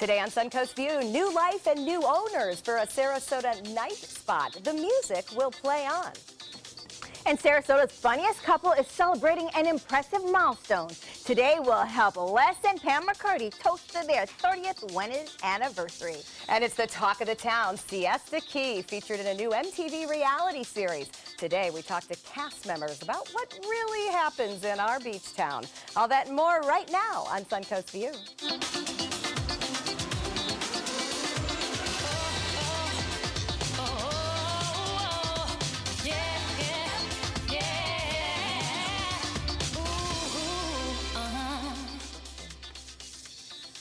Today on Suncoast View, new life and new owners for a Sarasota night spot. The music will play on. And Sarasota's funniest couple is celebrating an impressive milestone. Today will help Les and Pam McCurdy toast to their 30th wedding anniversary. And it's the talk of the town, Siesta Key, featured in a new MTV reality series. Today we talk to cast members about what really happens in our beach town. All that and more right now on Suncoast View.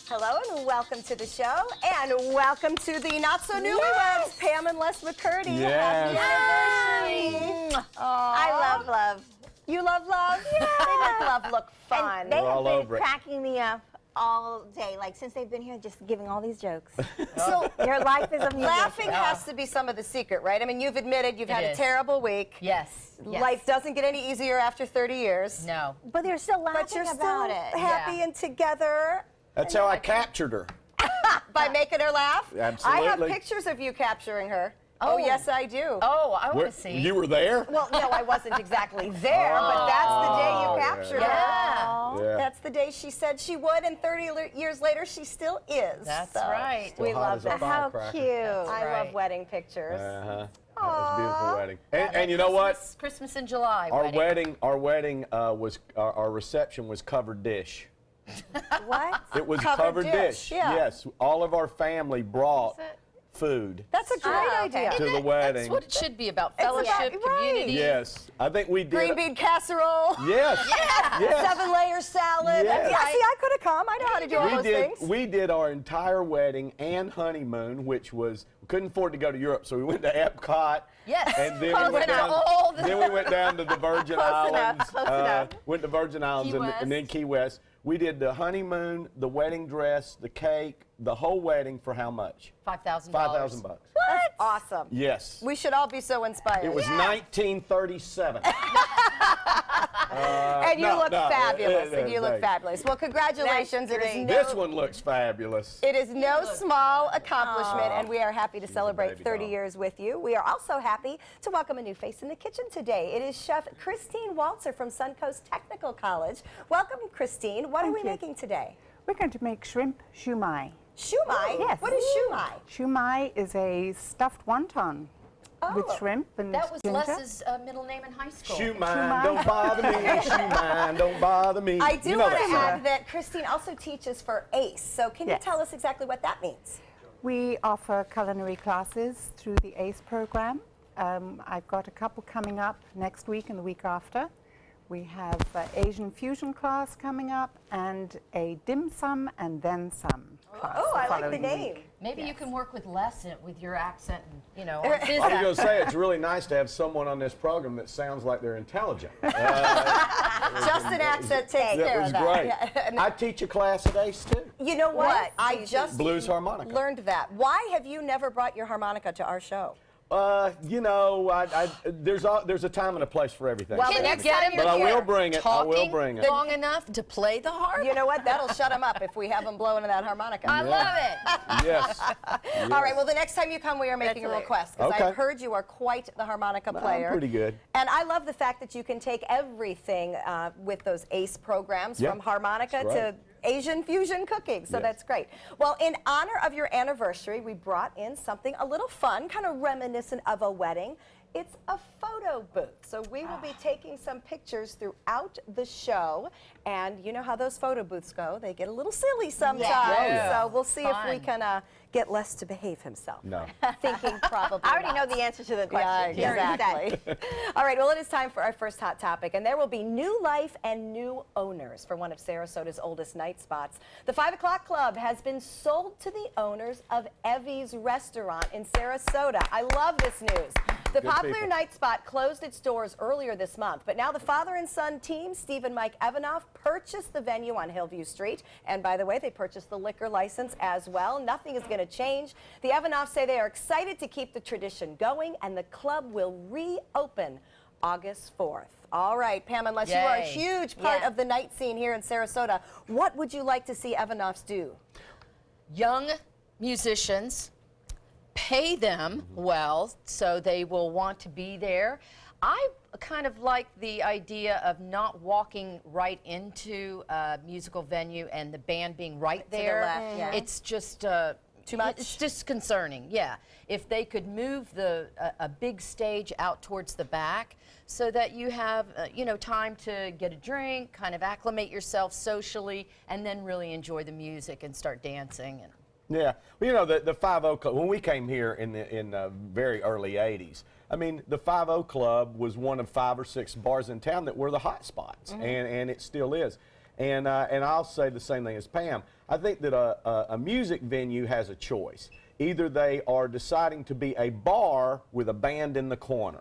Hello and welcome to the show, and welcome to the not-so-newlyweds, Pam and Les McCurdy. Yes. Happy anniversary. I love love. You love love? Yeah. They make love look fun. And they all have over been it. cracking me up all day, like since they've been here, just giving all these jokes. So your life is a music. Laughing has to be some of the secret, right? I mean, you've admitted you've had a terrible week. Yes. Life doesn't get any easier after 30 years. No. But they're still laughing But you're still about it. happy and together. That's how I captured her. By making her laugh? Absolutely. I have pictures of you capturing her. Oh, yes, I do. Oh, I want to see. You were there? Well, no, I wasn't exactly there, but that's the day you captured her. Yeah. That's the day she said she would, and 30 years later, she still is. That's So right. We Still hot love as a that. How firecracker. cute. I love right. wedding pictures. That was a beautiful wedding. And you know what? Christmas in July. Our wedding was our reception was covered dish. What? It was Covered covered dish, dish. yeah. Yes, all of our family brought food That's a great idea. to the wedding. That's what it should be about. It's about- Fellowship, right. community. Yes, I think we did. Green bean casserole. Yes. Yes. 7-layer salad. Yes. Yeah, see, I could have come. I know how to do all those things. We did our entire wedding and honeymoon, which was, we couldn't afford to go to Europe, so we went to Epcot. Yes. And then Close we went enough. down, All the- then we went down to the Virgin Close enough, Islands. close enough. Went to Virgin Islands Key and then Key West. We did the honeymoon, the wedding dress, the cake, the whole wedding for how much? $5,000. $5,000. That's awesome. Yes. We should all be so inspired. It was 1937. And you look fabulous. And you look thanks. fabulous. Well, congratulations. That's It is This one looks fabulous. It is no small accomplishment, and we are happy to celebrate baby 30 doll. years with you. We are also happy to welcome a new face in the kitchen today. It is Chef Christine Waltzer from Suncoast Technical College. Welcome, Christine. What are we making today? We're going to make shrimp shumai. Shumai? Yes. What is shumai? Shumai is a stuffed wonton with shrimp and That was ginger. Les's middle name in high school. Shoe mine, don't bother me. Shoe mine, don't bother me. I do You know want to that add that Christine also teaches for ACE. So can you Yes. tell us exactly what that means? We offer culinary classes through the ACE program. I've got a couple coming up next week and the week after. We have Asian fusion class coming up and a dim sum and then some class. Oh, I like the following name. week. Maybe you can work with Les with your accent and, you know, on his I was going to accent. say, it's really nice to have someone on this program that sounds like they're intelligent. Just an accent takes care That of was that. great. Yeah. I teach a class at ACE, too. You know what? I just Blues harmonica. learned that. Why have you never brought your harmonica to our show? You know, there's a time and a place for everything. Well, Can the you next get time him you're But I here, will bring it. I will bring it. long enough to play the harp? You know what? That'll shut him up if we have him blowing that harmonica. I love it. Yes. All right, well, the next time you come, we are making a That's request, because Okay. I've heard you are quite the harmonica player. I'm pretty good. And I love the fact that you can take everything with those ACE programs, Yeah, from harmonica that's right. to Asian fusion cooking, so Yes. that's great. Well, in honor of your anniversary, we brought in something a little fun, kind of reminiscent of a wedding. It's a photo booth. So we will be taking some pictures throughout the show. And you know how those photo booths go. They get a little silly sometimes. Yeah. So we'll see if we Fun. can get Les to behave himself. No. Thinking probably I already not. know the answer to the Yeah, question. She already said. exactly. All right, well, it is time for our first hot topic, and there will be new life and new owners for one of Sarasota's oldest night spots. The 5 o'clock club has been sold to the owners of Evie's Restaurant in Sarasota. I love this news. The Good popular people. night spot closed its doors earlier this month, but now the father and son team, Steve and Mike Evanoff, purchased the venue on Hillview Street. And by the way, they purchased the liquor license as well. Nothing is going to change. The Evanoffs say they are excited to keep the tradition going, and the club will reopen August 4th. All right, Pam, unless you are a Yay. huge part Yeah. of the night scene here in Sarasota, what would you like to see Evanoffs do? young musicians, pay them well so they will want to be there. I kind of like the idea of not walking right into a musical venue and the band being right there. left, yeah. It's just Too much? It's disconcerting. Yeah, if they could move a big stage out towards the back, so that you have you know, time to get a drink, kind of acclimate yourself socially, and then really enjoy the music and start dancing. And Yeah, well, you know, the 5-0 Club, when we came here in the very early 80s, I mean, the 5-0 Club was one of 5 or 6 bars in town that were the hot spots, and it still is. And I'll say the same thing as Pam. I think that a music venue has a choice. Either they are deciding to be a bar with a band in the corner,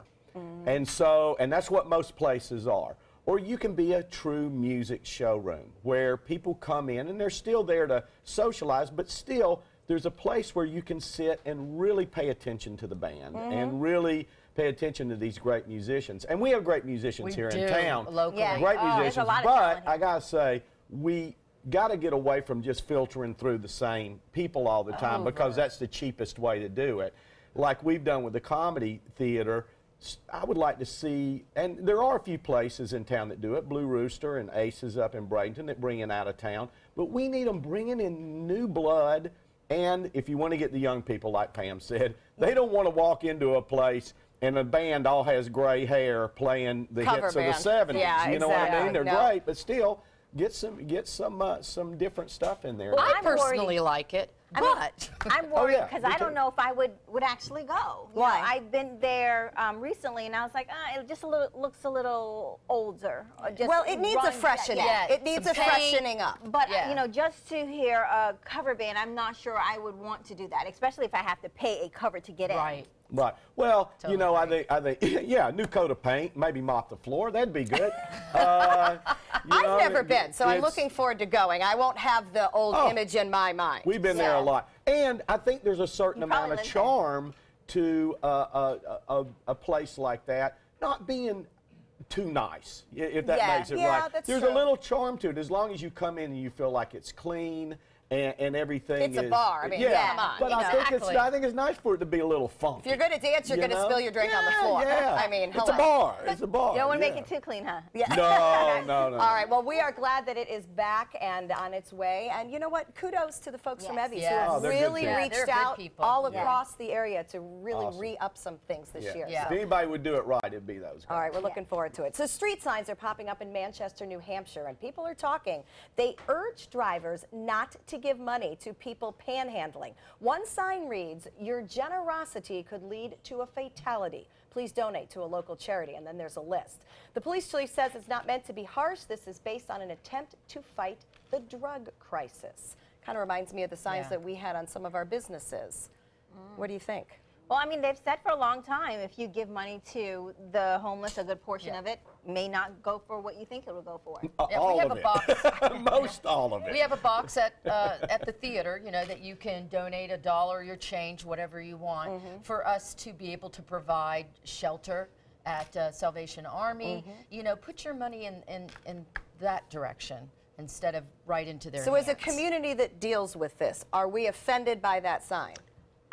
and that's what most places are. Or you can be a true music showroom where people come in and they're still there to socialize, but still there's a place where you can sit and really pay attention to the band and really pay attention to these great musicians. And we have great musicians here in town. Locally. Yeah. Great there's a musicians, lot of but talent here. I gotta say, we gotta get away from just filtering through the same people all the time because that's the cheapest way to do it. Like we've done with the comedy theater, I would like to see, and there are a few places in town that do it, Blue Rooster and Aces up in Bradenton that bring in out of town, but we need them bringing in new blood. And if you want to get the young people, like Pam said, they don't want to walk into a place and a band all has gray hair playing the Cover hits band. of the 70s. Yeah, you know what I exactly. mean? They're No. great, but still get some different stuff in there. I I'm worried. personally like it, but I'm worried yeah, because me I too. don't know if I would actually go. You Why? know, I've been there recently, and I was like, it just looks a little older. Just Well, it needs a run- freshening. yeah, It needs some a paint. freshening up. But Yeah. you know, just to hear a cover band, I'm not sure I would want to do that, especially if I have to pay a cover to get in. right. Right. Well, you know, Totally I think, yeah, a new coat of paint, maybe mop the floor. That'd be good. You I've know, never been, so I'm it's- looking forward to going. I won't have the old Oh. image in my mind. We've been there a Yeah. lot, and I think there's a certain You amount probably of lived there. charm to a place like that, not being too nice, if that Yeah. makes it Yeah, right. that's There's true. a little charm to it, as long as you come in and you feel like it's clean. And everything It's a is, bar. I mean, yeah. come on, But you I know. think it's nice for it to be a little funky. If you're going to dance, you're you going to know? spill your drink on the Yeah, floor. Yeah. I mean, it's hello. a bar. It's a bar. You don't want to yeah. make it too clean, huh? Yeah. No. All right. Well, we are glad that it is back and on its way. And you know what? Kudos to the folks from Yes. Ebby's Yes. who Oh, have they're good really people. Yeah, reached they're good out people. all Yeah. across the area to really Awesome. re-up some things this year. Yeah. If anybody would do it right, it'd be those guys. All right, we're looking forward to it. So street signs are popping up in Manchester, New Hampshire, and people are talking. They urge drivers not to give money to people panhandling. One sign reads, "Your generosity could lead to a fatality. Please donate to a local charity," and then there's a list. The police chief says it's not meant to be harsh. This is based on an attempt to fight the drug crisis. Kind of reminds me of the signs Yeah. that we had on some of our businesses. What do you think? Well, I mean, they've said for a long time, if you give money to the homeless, a good portion Yeah. of it may not go for what you think it will go for. Yeah, all we have of a it. box. Most all of it. We have a box at the theater, you know, that you can donate $1, your change, whatever you want, for us to be able to provide shelter at Salvation Army. You know, put your money in that direction instead of right into their So as a hands. community that deals with this, are we offended by that sign?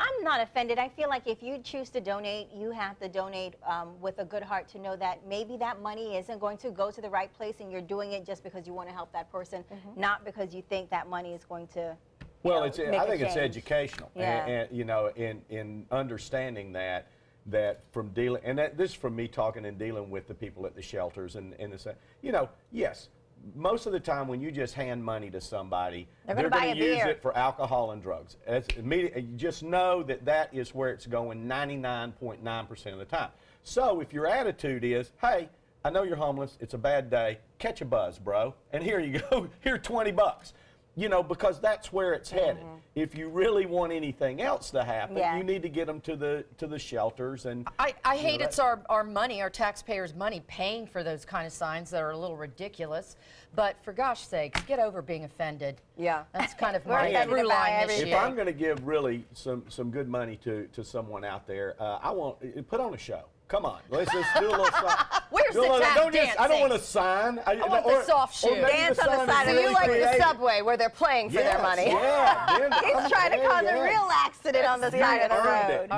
I'm not offended. I feel like if you choose to donate, you have to donate with a good heart to know that maybe that money isn't going to go to the right place and you're doing it just because you want to help that person, not because you think that money is going to Well, know, it's. make I a think it's change. educational, Yeah. and you know, in understanding that from dealing, and this is from me talking and dealing with the people at the shelters and the, you know, yes, most of the time when you just hand money to somebody, They're gonna buy gonna a use beer. it for alcohol and drugs. It's immediate. You just know that is where it's going 99.9% of the time. So if your attitude is, hey, I know you're homeless, it's a bad day, catch a buzz, bro, and here you go, here $20. You know, because that's where it's headed. If you really want anything else to happen, Yeah. you need to get them to the shelters and. I hate it's our money, our taxpayers' money, paying for those kind of signs that are a little ridiculous. But for gosh sakes, get over being offended. Yeah. That's kind of We're my offended through about line this everything. If year. I'm going to give really some good money to someone out there, I want put on a show. Come on, let's just do a little sign. Where's the tap dancing? I don't want a sign. I want the soft shoe. Dance on the side of really you like creative. the subway where they're playing for their money. Yeah, He's trying to cause a real accident on the side of the road. You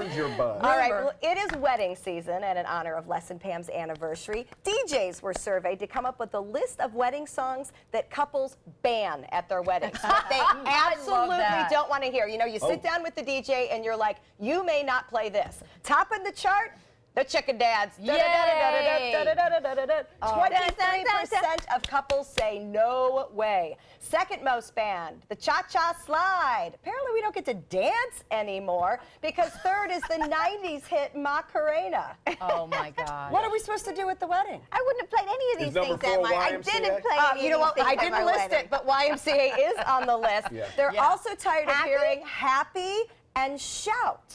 earned your buzz. All right, well, it is wedding season, and in honor of Les and Pam's anniversary, DJs were surveyed to come up with a list of wedding songs that couples ban at their weddings. That they absolutely don't want to hear. You know, you sit down with the DJ and you're like, you may not play this. Top of the chart, the Chicken Dance. 23% of couples say no way. Second most banned, the Cha-Cha Slide. Apparently we don't get to dance anymore because third is the 90s hit Macarena. Oh my God. What are we supposed to do at the wedding? I wouldn't have played any of these things at my. I didn't play any You know of these what? I things at my didn't list wedding. it, but YMCA is on the list. They're also tired of hearing Happy and Shout.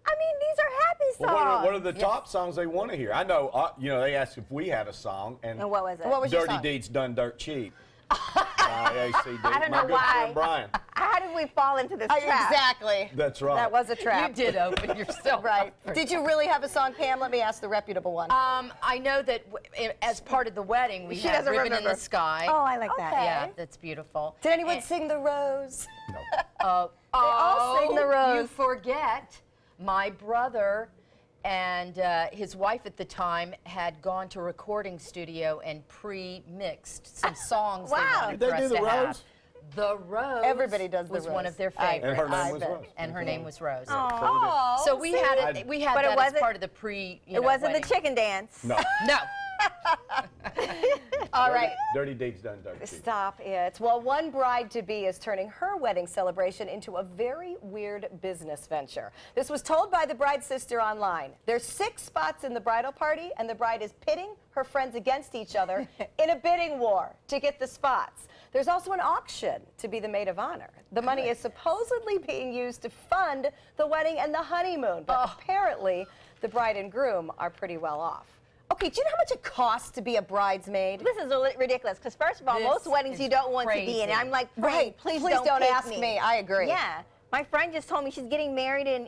These are happy songs. Well, what are the top songs they want to hear? I know, you know, they asked if we had a song, and what was it? What was your Dirty song? Deeds Done Dirt Cheap. ACD. I don't know My good why. friend Brian. How did we fall into this trap? Exactly. That's right. That was a trap. You did open yourself Right. up. Did you really have a song, Pam? Let me ask the reputable one. I know that as part of the wedding, we had Ribbon in the Sky. Oh, I like that. Yeah, that's beautiful. Did anyone sing The Rose? No. all sing The Rose. You forget, my brother and his wife at the time had gone to a recording studio and pre-mixed some songs they wanted Did for they us do to The have. Rose? The Rose Everybody does The was one Rose. of their I- favorites. And her name was bet. Rose. And her name was Rose. Oh, So we had it. We had But it that as wasn't- part of the pre. It wasn't the chicken dance. No. No. All right. Dirty Deeds Done Dirt Cheap. Stop it. Well, one bride-to-be is turning her wedding celebration into a very weird business venture. This was told by the bride's sister online. There's 6 spots in the bridal party, and the bride is pitting her friends against each other in a bidding war to get the spots. There's also an auction to be the maid of honor. The money is supposedly being used to fund the wedding and the honeymoon, but apparently the bride and groom are pretty well off. Okay, do you know how much it costs to be a bridesmaid? This is ridiculous because first of all, This most weddings is you don't want to be in. crazy. And I'm like, Right. please don't pick ask me. I agree. Yeah. My friend just told me she's getting married in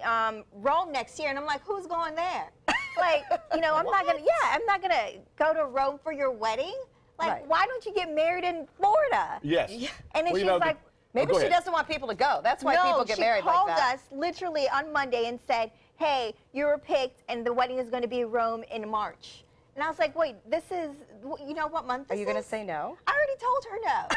Rome next year, and I'm like, who's going there? Like, you know, I'm not gonna go to Rome for your wedding. Like, Right. why don't you get married in Florida? Yes. And then Well, you she's know, like, Maybe go she ahead. doesn't want people to go. That's why no, people get married she called like that. us literally on Monday and said, hey, you were picked, and the wedding is going to be in Rome in March. And I was like, wait, this is, you know what month Are this you going to is? say no? I already told her no.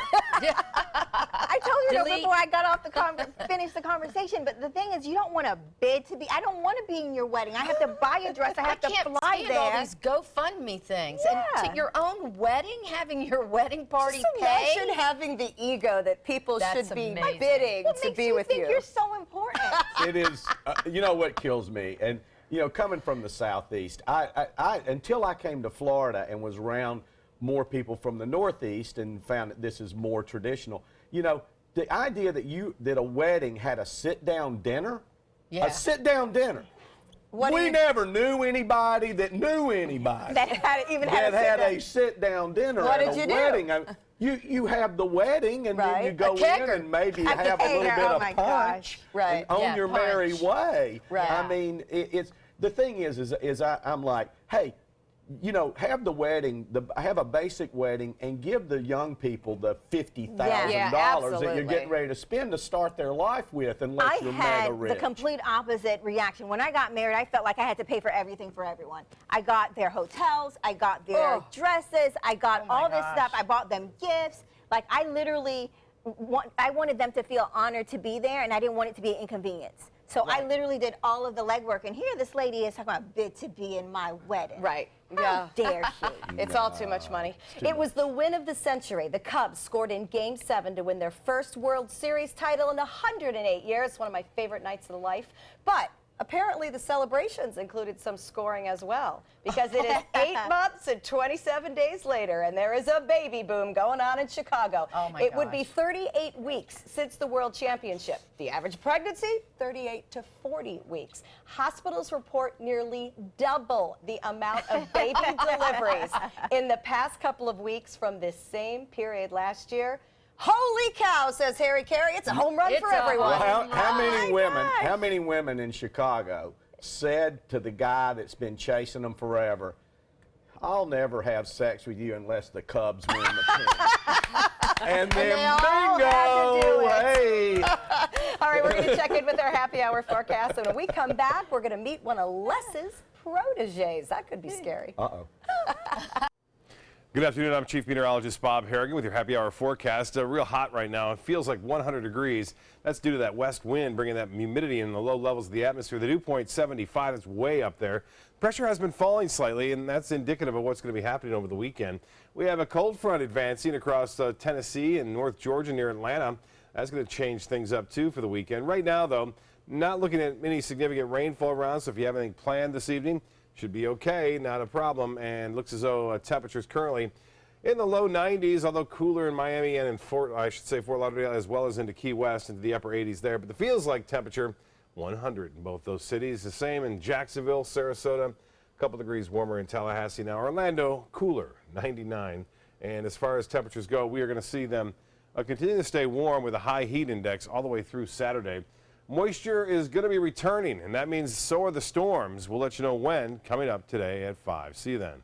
I told her no Delete. before I got off the finished the conversation. But the thing is, you don't want to bid to be. I don't want to be in your wedding. I have to buy a dress. I have to can't fly stand there. all these GoFundMe things. And Yeah. to your own wedding, having your wedding party Just pay. imagine having the ego that people That's should be amazing. bidding What to makes be you with think you. you're so important? It is, you know what kills me? And, you know, coming from the Southeast, I until I came to Florida and was around more people from the Northeast and found that this is more traditional, you know, the idea that a wedding had a sit-down dinner, Yeah. a sit-down dinner. We never knew anybody that knew anybody that had even that had had a sit-down dinner What at did a you do? wedding. You have the wedding and then you Right. go A in kegger. and maybe A have a little kegger, bit oh of my punch gosh. Right. and on Yeah, your merry punch. way. Right. I mean, it's the thing is I'm like, hey, you know, have the wedding, have a basic wedding, and give the young people the $50,000 Yeah, that you're absolutely. getting ready to spend to start their life with, unless I you're had mega rich. the complete opposite reaction. When I got married, I felt like I had to pay for everything for everyone. I got their hotels, I got their dresses, I got all this stuff. I bought them gifts. Like, I literally, I wanted them to feel honored to be there, and I didn't want it to be an inconvenience. So I literally did all of the legwork. And here this lady is talking about bid to be in my wedding. Right. How Yeah. dare she? It's all too much money. It was the win of the century. The Cubs scored in Game 7 to win their first World Series title in 108 years. One of my favorite nights of life. But apparently the celebrations included some scoring as well, because it is 8 months and 27 days later, and there is a baby boom going on in Chicago. Oh my It would be gosh. 38 weeks since the World Championship. The average pregnancy, 38 to 40 weeks. Hospitals report nearly double the amount of baby deliveries in the past couple of weeks from this same period last year. Holy cow, says Harry Carey. It's a home run It's for a everyone. Well, how Oh many my women? gosh. How many women in Chicago said to the guy that's been chasing them forever, I'll never have sex with you unless the Cubs win the pennant. And then they all bingo! had to do it. Hey! All right, we're going to check in with our happy hour forecast. And when we come back, we're going to meet one of Les's proteges. That could be scary. Uh-oh. Good afternoon. I'm Chief Meteorologist Bob Harrigan with your happy hour forecast. Real hot right now. It feels like 100 degrees. That's due to that west wind bringing that humidity in the low levels of the atmosphere. The dew point 75. That's way up there. Pressure has been falling slightly, and that's indicative of what's going to be happening over the weekend. We have a cold front advancing across Tennessee and North Georgia near Atlanta. That's going to change things up too for the weekend. Right now, though, not looking at any significant rainfall around. So if you have anything planned this evening, should be okay, not a problem, and looks as though temperatures currently in the low 90s, although cooler in Miami and in Fort Lauderdale, as well as into Key West, into the upper 80s there. But the feels like temperature 100 in both those cities. The same in Jacksonville, Sarasota, a couple degrees warmer in Tallahassee now. Orlando, cooler, 99. And as far as temperatures go, we are going to see them continue to stay warm with a high heat index all the way through Saturday. Moisture is going to be returning, and that means so are the storms. We'll let you know when, coming up today at 5. See you then.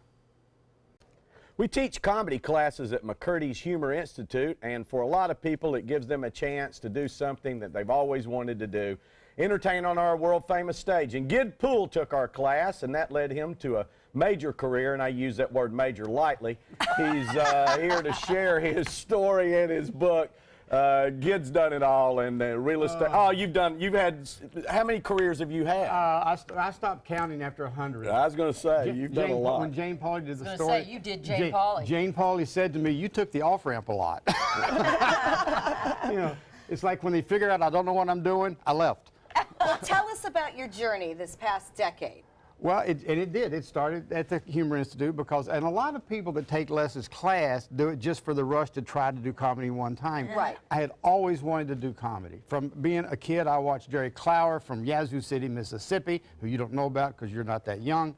We teach comedy classes at McCurdy's Humor Institute, and for a lot of people, it gives them a chance to do something that they've always wanted to do, entertain on our world-famous stage. And Gid Poole took our class, and that led him to a major career, and I use that word major lightly. He's here to share his story and his book. Gid's done it all in real estate. You've had, how many careers have you had? I stopped counting after 100. I was going to say, you've done a lot. When Jane Pauley did the I was story. going to say, you did Jane Pauley. Jane Pauley said to me, you took the off-ramp a lot. You know, it's like when they figured out I don't know what I'm doing, I left. Well, tell us about your journey this past decade. Well, it did. It started at the Humor Institute and a lot of people that take Les's class do it just for the rush to try to do comedy one time. Right. I had always wanted to do comedy. From being a kid, I watched Jerry Clower from Yazoo City, Mississippi, who you don't know about because you're not that young.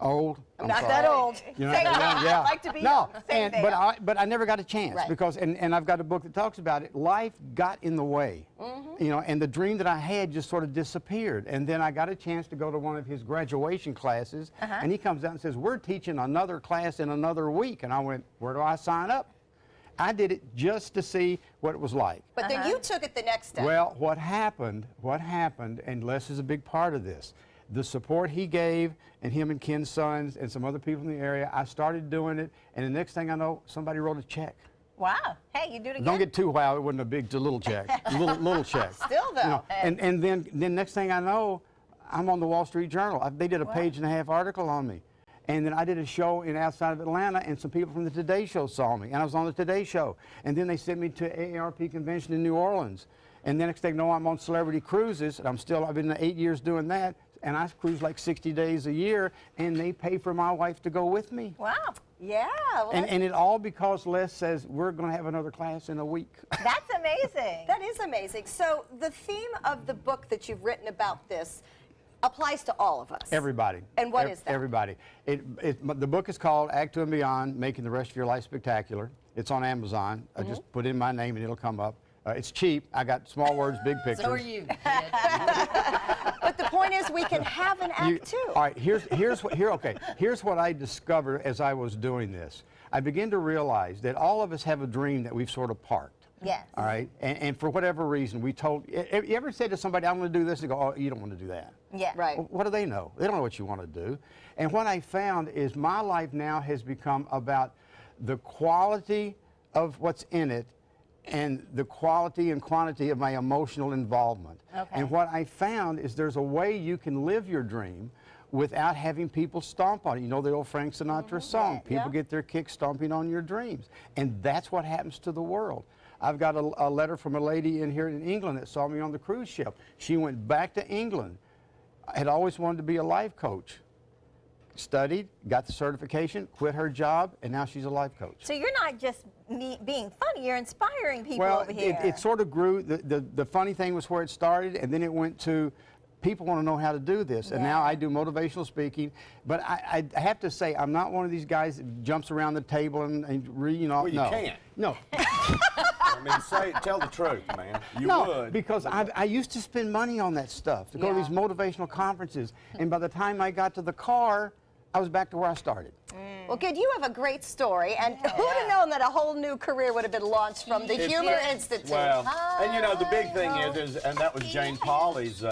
Old. I'm not sorry. that old. You're Same not that young, thing. yeah. I like to be no, young. Same thing. but I never got a chance Right. because, and I've got a book that talks about it. Life got in the way, you know, and the dream that I had just sort of disappeared. And then I got a chance to go to one of his graduation classes, and he comes out and says, "We're teaching another class in another week." And I went, "Where do I sign up?" I did it just to see what it was like. But then you took it the next step. Well, what happened, and Les is a big part of this, the support he gave, and him and Ken's sons and some other people in the area, I started doing it, and the next thing I know, somebody wrote a check. Wow. Hey, you do it again. Don't get too wild, it wasn't a big, little check, little check. Still, though. You know, and then next thing I know, I'm on the Wall Street Journal. They did a page-and-a-half article on me. And then I did a show outside of Atlanta, and some people from the Today Show saw me, and I was on the Today Show. And then they sent me to AARP convention in New Orleans. And the next thing I know, I'm on Celebrity Cruises, and I've been 8 years doing that, and I cruise like 60 days a year, and they pay for my wife to go with me. Wow. Yeah. Well, And it all because Les says, we're going to have another class in a week. That's amazing. that is amazing. So the theme of the book that you've written about this applies to all of us. Everybody. And what is that? Everybody. The book is called Act 2 and Beyond, Making the Rest of Your Life Spectacular. It's on Amazon. I just put in my name and it'll come up. It's cheap. I got small words, big pictures. So are you, kid. But the point is, we can have an act too. All right, here's what I discovered as I was doing this. I began to realize that all of us have a dream that we've sort of parked. Yes. All right, and for whatever reason, you ever said to somebody, "I'm going to do this," and go, "Oh, you don't want to do that." Yeah. Right. Well, what do they know? They don't know what you want to do. And what I found is my life now has become about the quality of what's in it and the quality and quantity of my emotional involvement. Okay. And what I found is there's a way you can live your dream without having people stomp on it. You know the old Frank Sinatra song, people get their kick stomping on your dreams. And that's what happens to the world. I've got a letter from a lady in here in England that saw me on the cruise ship. She went back to England. I had always wanted to be a life coach. Studied, got the certification, quit her job, and now she's a life coach. So you're not just being funny, you're inspiring people over here. It sort of grew. The funny thing was where it started, and then it went to people want to know how to do this. And now I do motivational speaking. But I have to say, I'm not one of these guys that jumps around the table and you know. Well, you can't. No. mean, tell the truth, man. You No, would. because I used to spend money on that stuff, to go to these motivational conferences, and by the time I got to the car, I was back to where I started. Well, good. You have a great story, and who would have known that a whole new career would have been launched from the Humor Institute? Well, and you know, the big thing is, and that was Jane Pauley's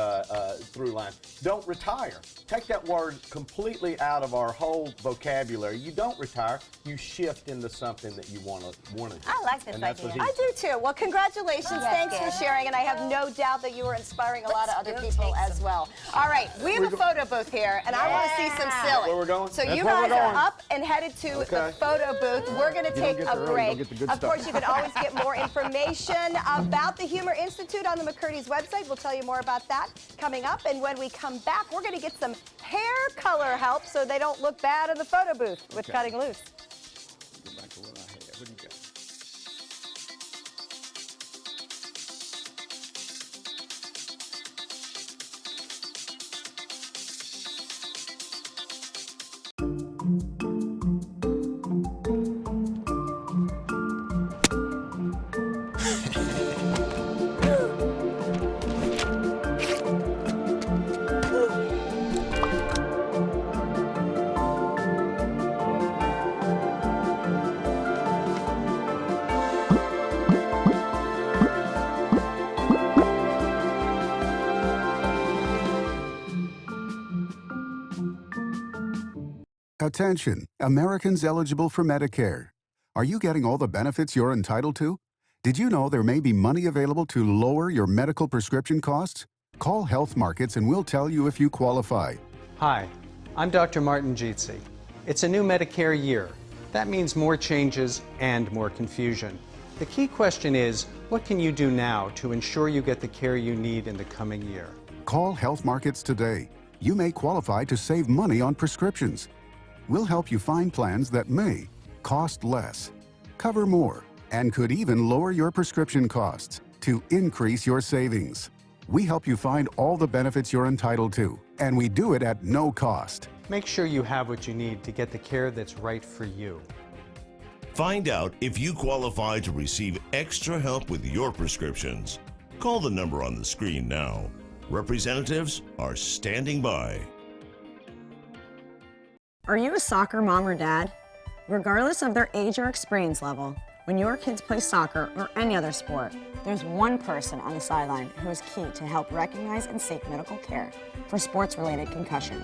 through line, don't retire. Take that word completely out of our whole vocabulary. You don't retire, you shift into something that you want to do. I like this And that's idea. what I do too. Well, congratulations. Thanks for sharing, and I have no doubt that you are inspiring a lot of other people as well. All right, we have a photo booth here, and I want to see some silly. Where we're going? So That's you where we're guys are going. up and headed to the photo booth. We're going to take get a there early, break. don't get the good Of stuff. course, you can always get more information about the Humor Institute on the McCurdy's website. We'll tell you more about that coming up. And when we come back, we're going to get some hair color help so they don't look bad in the photo booth with Cutting Loose. Go back to what I had. What do you got? Attention, Americans eligible for Medicare. Are you getting all the benefits you're entitled to? Did you know there may be money available to lower your medical prescription costs? Call Health Markets and we'll tell you if you qualify. Hi, I'm Dr. Martin Jeetsi. It's a new Medicare year. That means more changes and more confusion. The key question is, what can you do now to ensure you get the care you need in the coming year? Call Health Markets today. You may qualify to save money on prescriptions. We'll help you find plans that may cost less, cover more, and could even lower your prescription costs to increase your savings. We help you find all the benefits you're entitled to, and we do it at no cost. Make sure you have what you need to get the care that's right for you. Find out if you qualify to receive extra help with your prescriptions. Call the number on the screen now. Representatives are standing by. Are you a soccer mom or dad? Regardless of their age or experience level, when your kids play soccer or any other sport, there's one person on the sideline who is key to help recognize and seek medical care for sports-related concussion.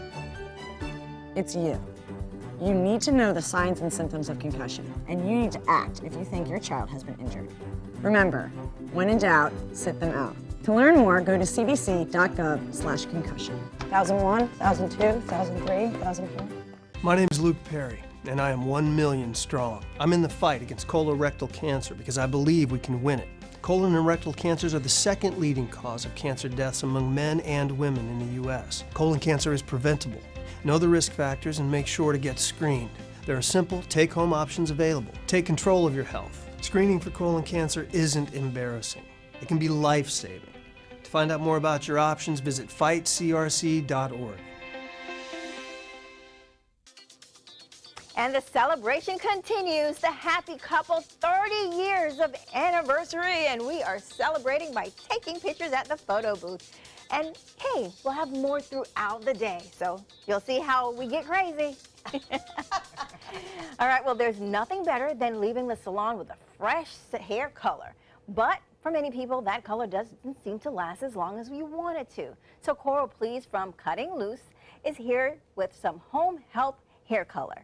It's you. You need to know the signs and symptoms of concussion, and you need to act if you think your child has been injured. Remember, when in doubt, sit them out. To learn more, go to cdc.gov/concussion. 1001, 1002, 1003, 1004. My name is Luke Perry, and I am 1 million strong. I'm in the fight against colorectal cancer because I believe we can win it. Colon and rectal cancers are the second leading cause of cancer deaths among men and women in the U.S. Colon cancer is preventable. Know the risk factors and make sure to get screened. There are simple take-home options available. Take control of your health. Screening for colon cancer isn't embarrassing. It can be life-saving. To find out more about your options, visit fightcrc.org. And the celebration continues. The happy couple 30 years of anniversary, and we are celebrating by taking pictures at the photo booth. And hey, we'll have more throughout the day, so you'll see how we get crazy. All right, well, there's nothing better than leaving the salon with a fresh hair color. But for many people, that color doesn't seem to last as long as you want it to. So Coral Please from Cutting Loose is here with some home help hair color.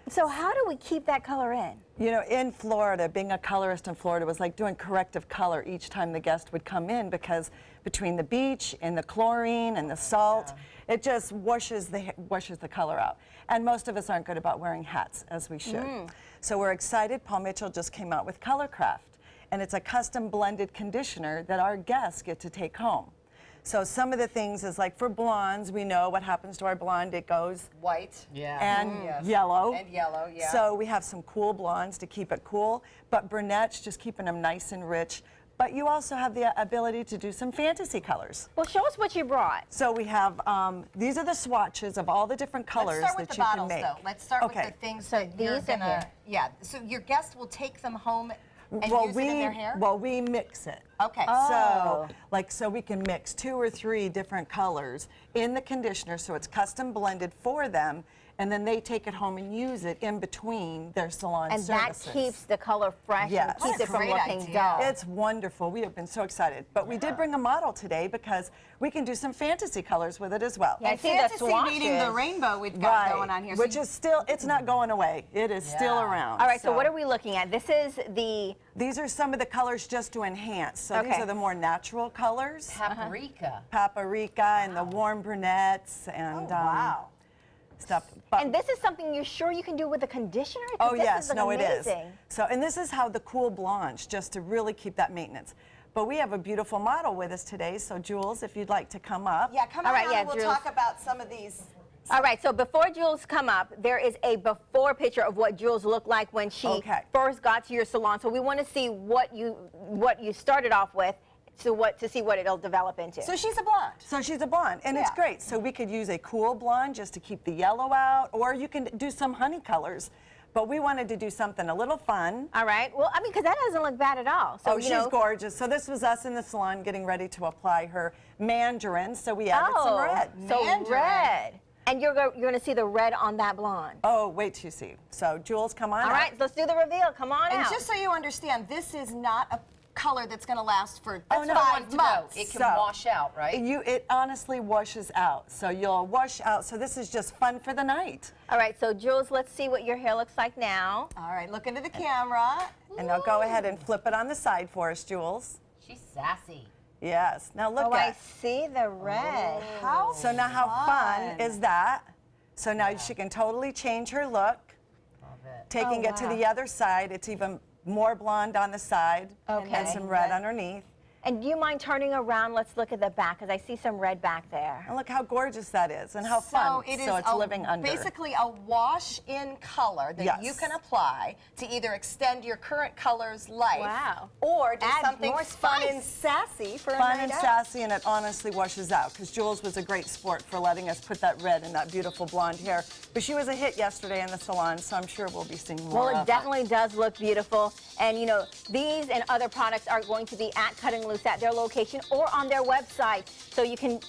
So how do we keep that color in? You know, in Florida, being a colorist in Florida was like doing corrective color each time the guest would come in, because between the beach and the chlorine and the salt, it just washes the color out. And most of us aren't good about wearing hats, as we should. So we're excited. Paul Mitchell just came out with Colorcraft, and it's a custom blended conditioner that our guests get to take home. So some of the things is like for blondes, we know what happens to our blonde. It goes white and yellow. And yellow, yeah. So we have some cool blondes to keep it cool, but brunettes, just keeping them nice and rich. But you also have the ability to do some fantasy colors. Well, show us what you brought. So we have, these are the swatches of all the different colors that you can make. Let's start with the things that you're gonna, so your guest will take them home. And use it in their hair? Well, we mix it. Okay. So we can mix 2 or 3 different colors in the conditioner, so it's custom blended for them, and then they take it home and use it in between their salon And services. that keeps the color fresh Yes. and keeps it from looking dull. It's wonderful. We have been so excited. But we did bring a model today because we can do some fantasy colors with it as well. Yeah, I see the swatches. Meaning the rainbow we've got going on here. Which is still, it's not going away. It is still around. All right, so what are we looking at? This is These are some of the colors just to enhance. So these are the more natural colors. Paprika. Paprika and the warm brunettes and stuff. And this is something you're sure you can do with a conditioner? Oh This yes, is no, it is. amazing. So, and this is how the cool blonde, just to really keep that maintenance. But we have a beautiful model with us today. So Jules, if you'd like to come up. Yeah, come on and we'll talk about some of these. All right, so before Jules come up, there is a before picture of what Jules looked like when she first got to your salon. So we want to see what you started off with to see what it'll develop into. So she's a blonde. So she's a blonde, and it's great. So we could use a cool blonde just to keep the yellow out, or you can do some honey colors. But we wanted to do something a little fun. All right. Well, I mean, because that doesn't look bad at all. So, she's gorgeous. So this was us in the salon getting ready to apply her mandarin. So we added some red. So red. And you're going to see the red on that blonde. Oh, wait till you see. So Jules, come on All right, let's do the reveal. Come on and out. just so you understand, this is not a color that's going to last for 5 months. It can wash out, right? It honestly washes out. So you'll wash out. So this is just fun for the night. All right, so Jules, let's see what your hair looks like now. All right, look into the camera. And now go ahead and flip it on the side for us, Jules. She's sassy. Yes. Now look I see the red. So now how fun is that? So now she can totally change her look. Taking it to the other side, it's even more blonde on the side and some red underneath. And do you mind turning around? Let's look at the back, because I see some red back there. And look how gorgeous that is and how fun. So it's living under. Basically a wash-in color that you can apply to either extend your current color's life or do something fun and sassy for a night out. Fun and sassy, and it honestly washes out, because Jules was a great sport for letting us put that red in that beautiful blonde hair. But she was a hit yesterday in the salon, so I'm sure we'll be seeing more Well, of it definitely does look beautiful. And, you know, these and other products are going to be at Cutting Loose at their location or on their website. So you can,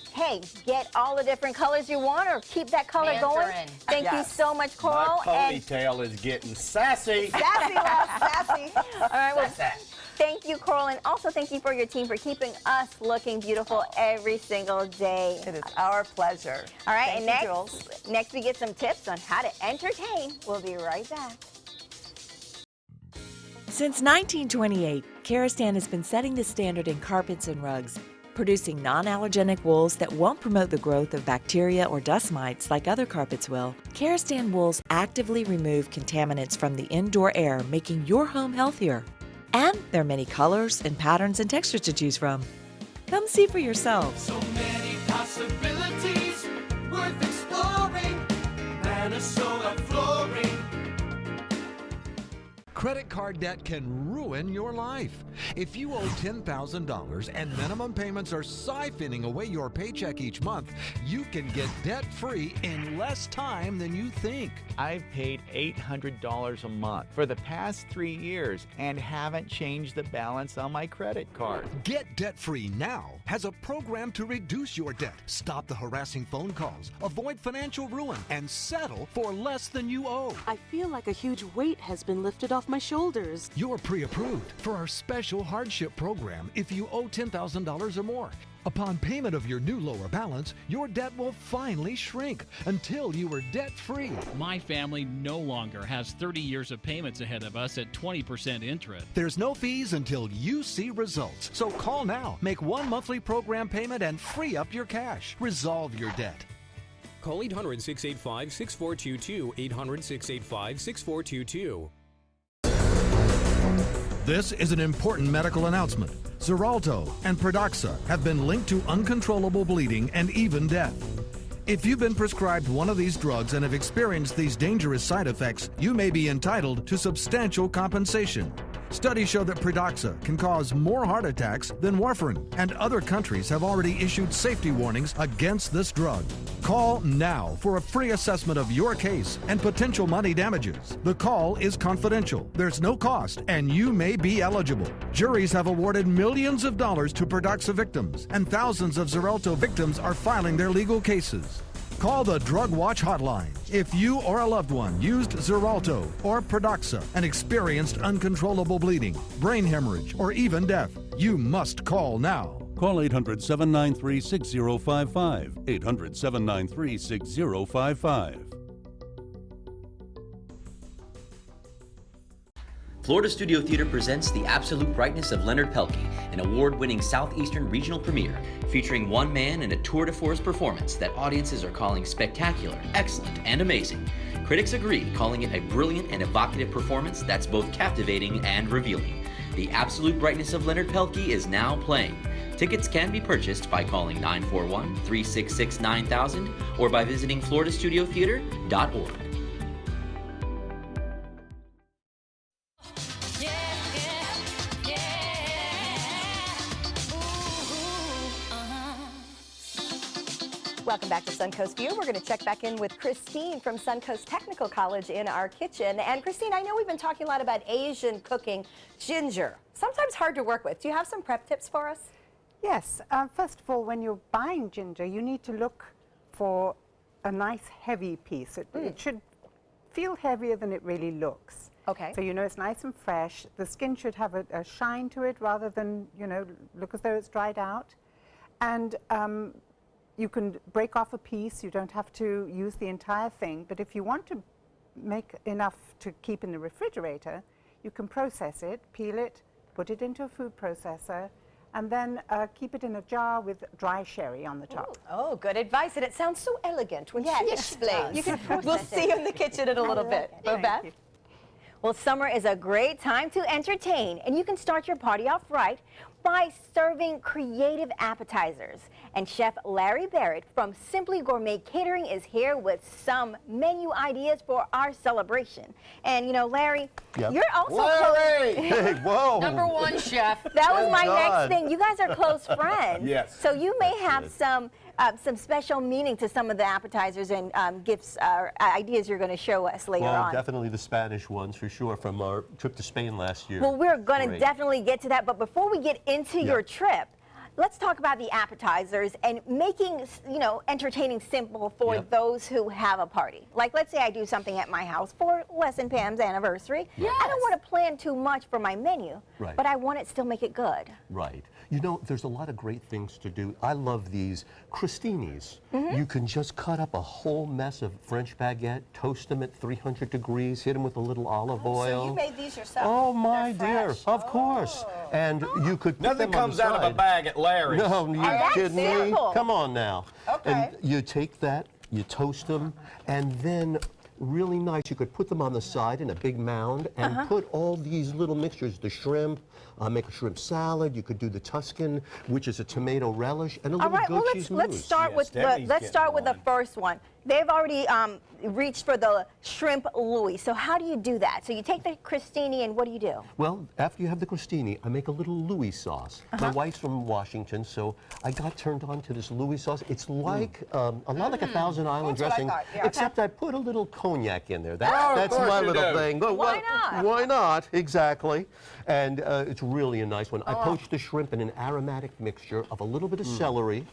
get all the different colors you want or keep that color going. Thank you so much, Coral. My ponytail is getting sassy. Sassy, love, sassy. All right, well, thank you, Coral, and also thank you for your team for keeping us looking beautiful every single day. It is our pleasure. All right, Thank and you, Jules. next we get some tips on how to entertain. We'll be right back. Since 1928, Kerastan has been setting the standard in carpets and rugs, producing non-allergenic wools that won't promote the growth of bacteria or dust mites like other carpets will. Kerastan wools actively remove contaminants from the indoor air, making your home healthier. And there are many colors and patterns and textures to choose from. Come see for yourselves. So many possibilities worth exploring. Minnesota Flooring. Credit card debt can ruin your life. If you owe $10,000 and minimum payments are siphoning away your paycheck each month, you can get debt-free in less time than you think. I've paid $800 a month for the past 3 years and haven't changed the balance on my credit card. Get Debt-Free Now has a program to reduce your debt, stop the harassing phone calls, avoid financial ruin, and settle for less than you owe. I feel like a huge weight has been lifted off my shoulders. You're pre-approved for our special hardship program if you owe $10,000 or more. Upon payment of your new lower balance, your debt will finally shrink until you are debt-free. My family no longer has 30 years of payments ahead of us at 20% interest. There's no fees until you see results. So call now, make one monthly program payment, and free up your cash. Resolve your debt. Call 800-685-6422, 800-685-6422. This is an important medical announcement. Xarelto and Pradaxa have been linked to uncontrollable bleeding and even death. If you've been prescribed one of these drugs and have experienced these dangerous side effects, you may be entitled to substantial compensation. Studies show that Pradaxa can cause more heart attacks than warfarin, and other countries have already issued safety warnings against this drug. Call now for a free assessment of your case and potential money damages. The call is confidential. There's no cost, and you may be eligible. Juries have awarded millions of dollars to Pradaxa victims, and thousands of Xarelto victims are filing their legal cases. Call the Drug Watch hotline. If you or a loved one used Xarelto or Pradaxa and experienced uncontrollable bleeding, brain hemorrhage, or even death, you must call now. Call 800-793-6055. 800-793-6055. Florida Studio Theater presents The Absolute Brightness of Leonard Pelkey, an award-winning Southeastern regional premiere featuring one man and a tour de force performance that audiences are calling spectacular, excellent, and amazing. Critics agree, calling it a brilliant and evocative performance that's both captivating and revealing. The Absolute Brightness of Leonard Pelkey is now playing. Tickets can be purchased by calling 941-366-9000 or by visiting floridastudio.theater.org. Welcome back to Suncoast View. We're going to check back in with Christine from Suncoast Technical College in our kitchen. And Christine, I know we've been talking a lot about Asian cooking. Ginger, sometimes hard to work with. Do you have some prep tips for us? Yes. First of all, when you're buying ginger, you need to look for a nice heavy piece. It should feel heavier than it really looks. Okay. So you know it's nice and fresh. The skin should have a shine to it rather than, you know, look as though it's dried out. And you can break off a piece. You don't have to use the entire thing. But if you want to make enough to keep in the refrigerator, you can process it, peel it, put it into a food processor, and then keep it in a jar with dry sherry on the top. Oh, good advice. And it sounds so elegant when she explains. You can We'll see you in the kitchen in a little bit. Beth? Well, summer is a great time to entertain, and you can start your party off right by serving creative appetizers. And Chef Larry Barrett from Simply Gourmet Catering is here with some menu ideas for our celebration. And you know, Larry, you're also Larry! Hey, whoa! Number one, chef. That was my God. next thing. You guys are close friends. Yes. So you may have some special meaning to some of the appetizers and gifts or ideas you're going to show us later Well, on. definitely the Spanish ones for sure from our trip to Spain last year. Well, we're going to Great. definitely get to that. But before we get into your trip, let's talk about the appetizers and making, you know, entertaining simple for those who have a party. Like, let's say I do something at my house for Les and Pam's anniversary. I don't want to plan too much for my menu, but I want it still make it good. Right. You know, there's a lot of great things to do. I love these crostinis. You can just cut up a whole mess of French baguette, toast them at 300 degrees, hit them with a little olive oil. So you made these yourself? Oh, my dear, of course. And you could put Nothing them on comes the out of a side. bag at Larry's. No, you that's kidding me? simple. Come on now. Okay. And you take that, you toast them, and then really nice, you could put them on the side in a big mound and put all these little mixtures, the shrimp, make a shrimp salad. You could do the Tuscan, which is a tomato relish, and a All little right, goat well, cheese let's mousse. start with the first one. They've already reached for the shrimp Louis. So how do you do that? So you take the crostini and what do you do? Well, after you have the crostini, I make a little Louis sauce. My wife's from Washington, so I got turned on to this Louis sauce. It's like a lot like a Thousand Island That's what I dressing, thought, yeah. except I put a little cognac in there. Oh, That's of course my you little do. thing. But Why not? Why not? Exactly. And it's really a nice one. I poached the shrimp in an aromatic mixture of a little bit of celery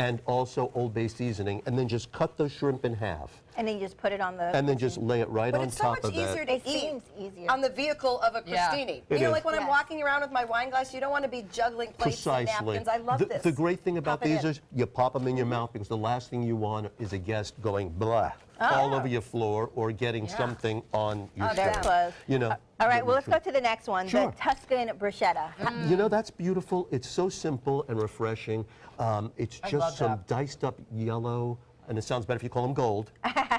and also Old Bay seasoning, and then just cut the shrimp in half. And then you just put it on the... And then just lay it right But on it's so top much of that. easier to eat easier. on the vehicle of a crostini. It You know, is. like when I'm walking around with my wine glass, you don't want to be juggling plates and Precisely. napkins. I love the, this. The great thing about Pop it these in. is you pop them in your mouth because the last thing you want is a guest going blah all over your floor or getting something on your Oh, they're stove. close. You know. All right, well, let's go to the next one, Sure. the Tuscan bruschetta. You know, that's beautiful. It's so simple and refreshing. It's I just love some that. diced up yellow, and it sounds better if you call them gold,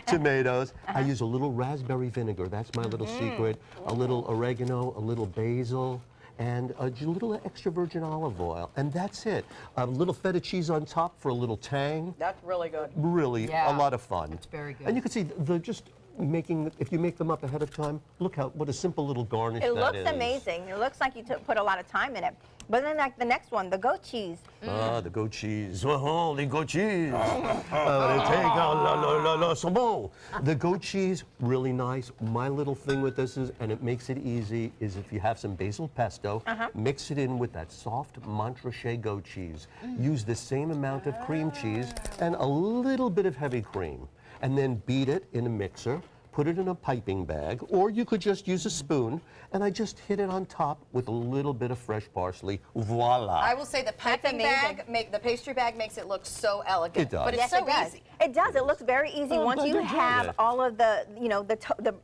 tomatoes. I use a little raspberry vinegar. That's my little secret. A little oregano, a little basil, and a little extra virgin olive oil. And that's it. A little feta cheese on top for a little tang. That's really good. Really a lot of fun. It's very good. And you can see the just if you make them up ahead of time, look what a simple little garnish It that looks is. amazing. It looks like you put a lot of time in it. But then like the next one, the goat cheese. Ah, the goat cheese. Oh, the goat cheese. The goat cheese, really nice. My little thing with this is, and it makes it easy, is if you have some basil pesto, mix it in with that soft Montrachet goat cheese. Use the same amount of cream cheese and a little bit of heavy cream. And then beat it in a mixer. Put it in a piping bag, or you could just use a spoon, and I just hit it on top with a little bit of fresh parsley. Voila. I will say the piping bag, the pastry bag makes it look so elegant. It does. But it's Yes, so it does. easy. It does. It looks very easy. Oh, Once glad you you enjoyed have it. all of the,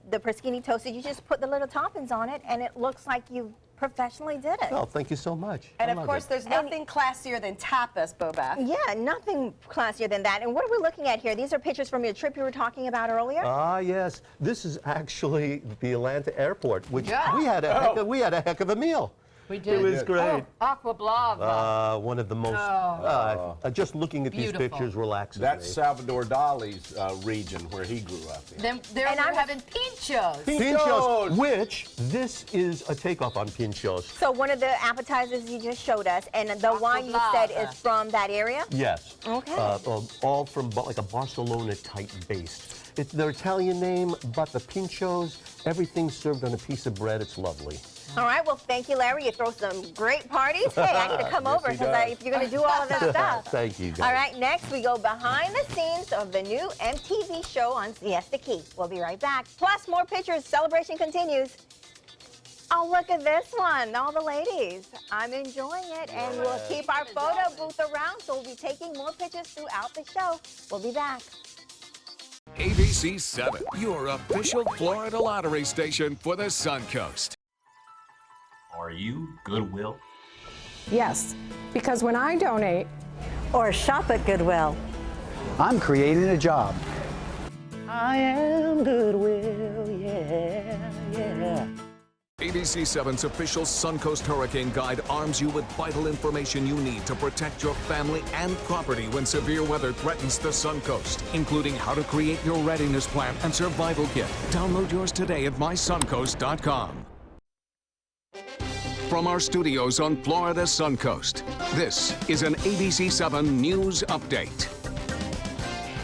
the Perschini toasted, you just put the little toppings on it, and it looks like you professionally did it. Oh, thank you so much. And I of love course, it. there's nothing classier than tapas, Bobeth. Yeah, nothing classier than that. And what are we looking at here? These are pictures from your trip you were talking about earlier? Ah, yes. This is actually the Atlanta airport, which Yeah. we had a heck of a meal. We did. It was great. Oh, aqua blava. One of the most, just looking at Beautiful. these pictures relaxes That's me. Salvador Dali's region where he grew up in. Then we're having pinchos. Pinchos, which this is a takeoff on pinchos. So one of the appetizers you just showed us, and the wine you said is from that area? Yes. Okay. All from like a Barcelona type base. It's their Italian name, but the pinchos, everything's served on a piece of bread. It's lovely. All right, well, thank you, Larry. You throw some great parties. Hey, I need to come Yes, over he because does. if you're going to do all of this stuff. Thank you, guys. All right, next we go behind the scenes of the new MTV show on Siesta Key. We'll be right back. Plus, more pictures. Celebration continues. Oh, look at this one. All the ladies. I'm enjoying it. And we'll keep our photo booth around, so we'll be taking more pictures throughout the show. We'll be back. ABC 7, your official Florida lottery station for the Suncoast. Are you Goodwill? Yes, because when I donate or shop at Goodwill, I'm creating a job. I am Goodwill, yeah, yeah. ABC 7's official Suncoast Hurricane Guide arms you with vital information you need to protect your family and property when severe weather threatens the Suncoast, including how to create your readiness plan and survival kit. Download yours today at mysuncoast.com. From our studios on Florida Suncoast, this is an ABC 7 News Update.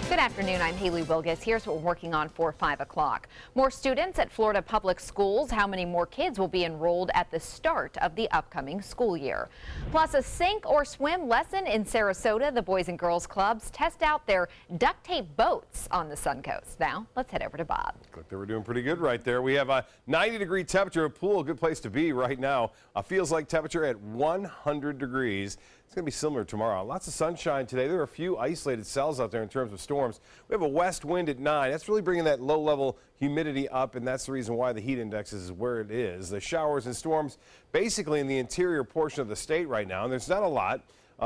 Good afternoon, I'm Haley Wilgus. Here's what we're working on for 5 o'clock. More students at Florida Public Schools. How many more kids will be enrolled at the start of the upcoming school year? Plus a sink or swim lesson in Sarasota. The Boys and Girls Clubs test out their duct tape boats on the Suncoast. Now, let's head over to Bob. Look, they were doing pretty good right there. We have a 90-degree temperature, a pool, a good place to be right now. Feels like temperature at 100 degrees. It's going to be similar tomorrow. Lots of sunshine today. There are a few isolated cells out there in terms of storms. We have a west wind at 9. That's really bringing that low-level humidity up, and that's the reason why the heat index is where it is. The showers and storms basically in the interior portion of the state right now, and there's not a lot.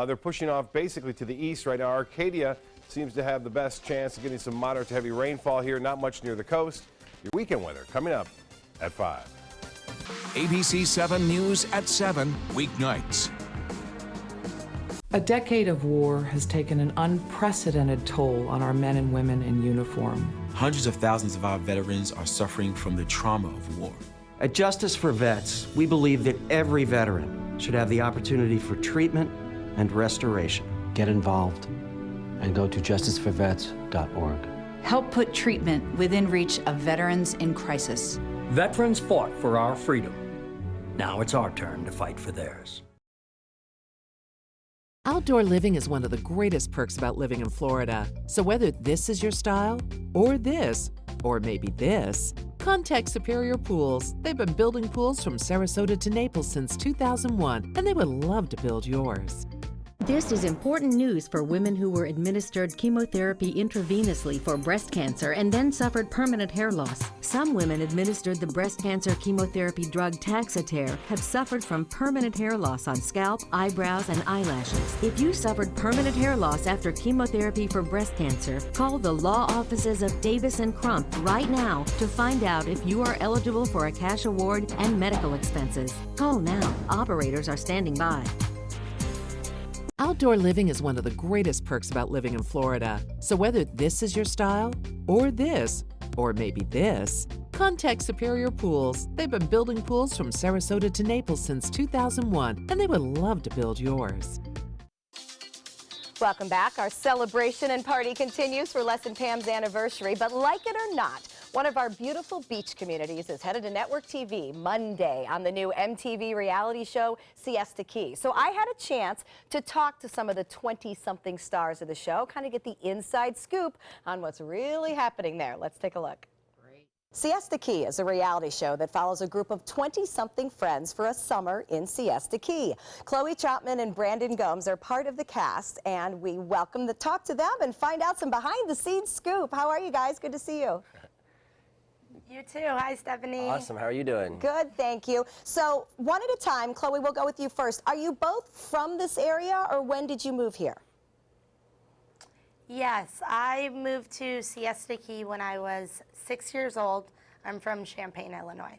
They're pushing off basically to the east right now. Arcadia seems to have the best chance of getting some moderate to heavy rainfall here, not much near the coast. Your weekend weather coming up at 5. ABC 7 News at 7, weeknights. A decade of war has taken an unprecedented toll on our men and women in uniform. Hundreds of thousands of our veterans are suffering from the trauma of war. At Justice for Vets, we believe that every veteran should have the opportunity for treatment and restoration. Get involved and go to justiceforvets.org. Help put treatment within reach of veterans in crisis. Veterans fought for our freedom. Now it's our turn to fight for theirs. Outdoor living is one of the greatest perks about living in Florida. So whether this is your style, or this, or maybe this, contact Superior Pools. They've been building pools from Sarasota to Naples since 2001, and they would love to build yours. This is important news for women who were administered chemotherapy intravenously for breast cancer and then suffered permanent hair loss. Some women administered the breast cancer chemotherapy drug Taxotere have suffered from permanent hair loss on scalp, eyebrows, and eyelashes. If you suffered permanent hair loss after chemotherapy for breast cancer, call the law offices of Davis & Crump right now to find out if you are eligible for a cash award and medical expenses. Call now. Operators are standing by. Outdoor living is one of the greatest perks about living in Florida. So whether this is your style, or this, or maybe this. Contact Superior Pools. They've been building pools from Sarasota to Naples since 2001, and they would love to build yours. Welcome back. Our celebration and party continues for Les and Pam's anniversary, but like it or not, one of our beautiful beach communities is headed to network TV Monday on the new MTV reality show, Siesta Key. So I had a chance to talk to some of the 20-something stars of the show, kind of get the inside scoop on what's really happening there. Let's take a look. Siesta Key is a reality show that follows a group of 20-something friends for a summer in Siesta Key. Chloe Chapman and Brandon Gomes are part of the cast, and we welcome to talk to them and find out some behind-the-scenes scoop. How are you guys? Good to see you. You too. Hi, Stephanie. Awesome. How are you doing? Good, thank you. So, one at a time. Chloe, we'll go with you first. Are you both from this area, or when did you move here? Yes, I moved to Siesta Key when I was 6 years old. I'm from Champaign, Illinois.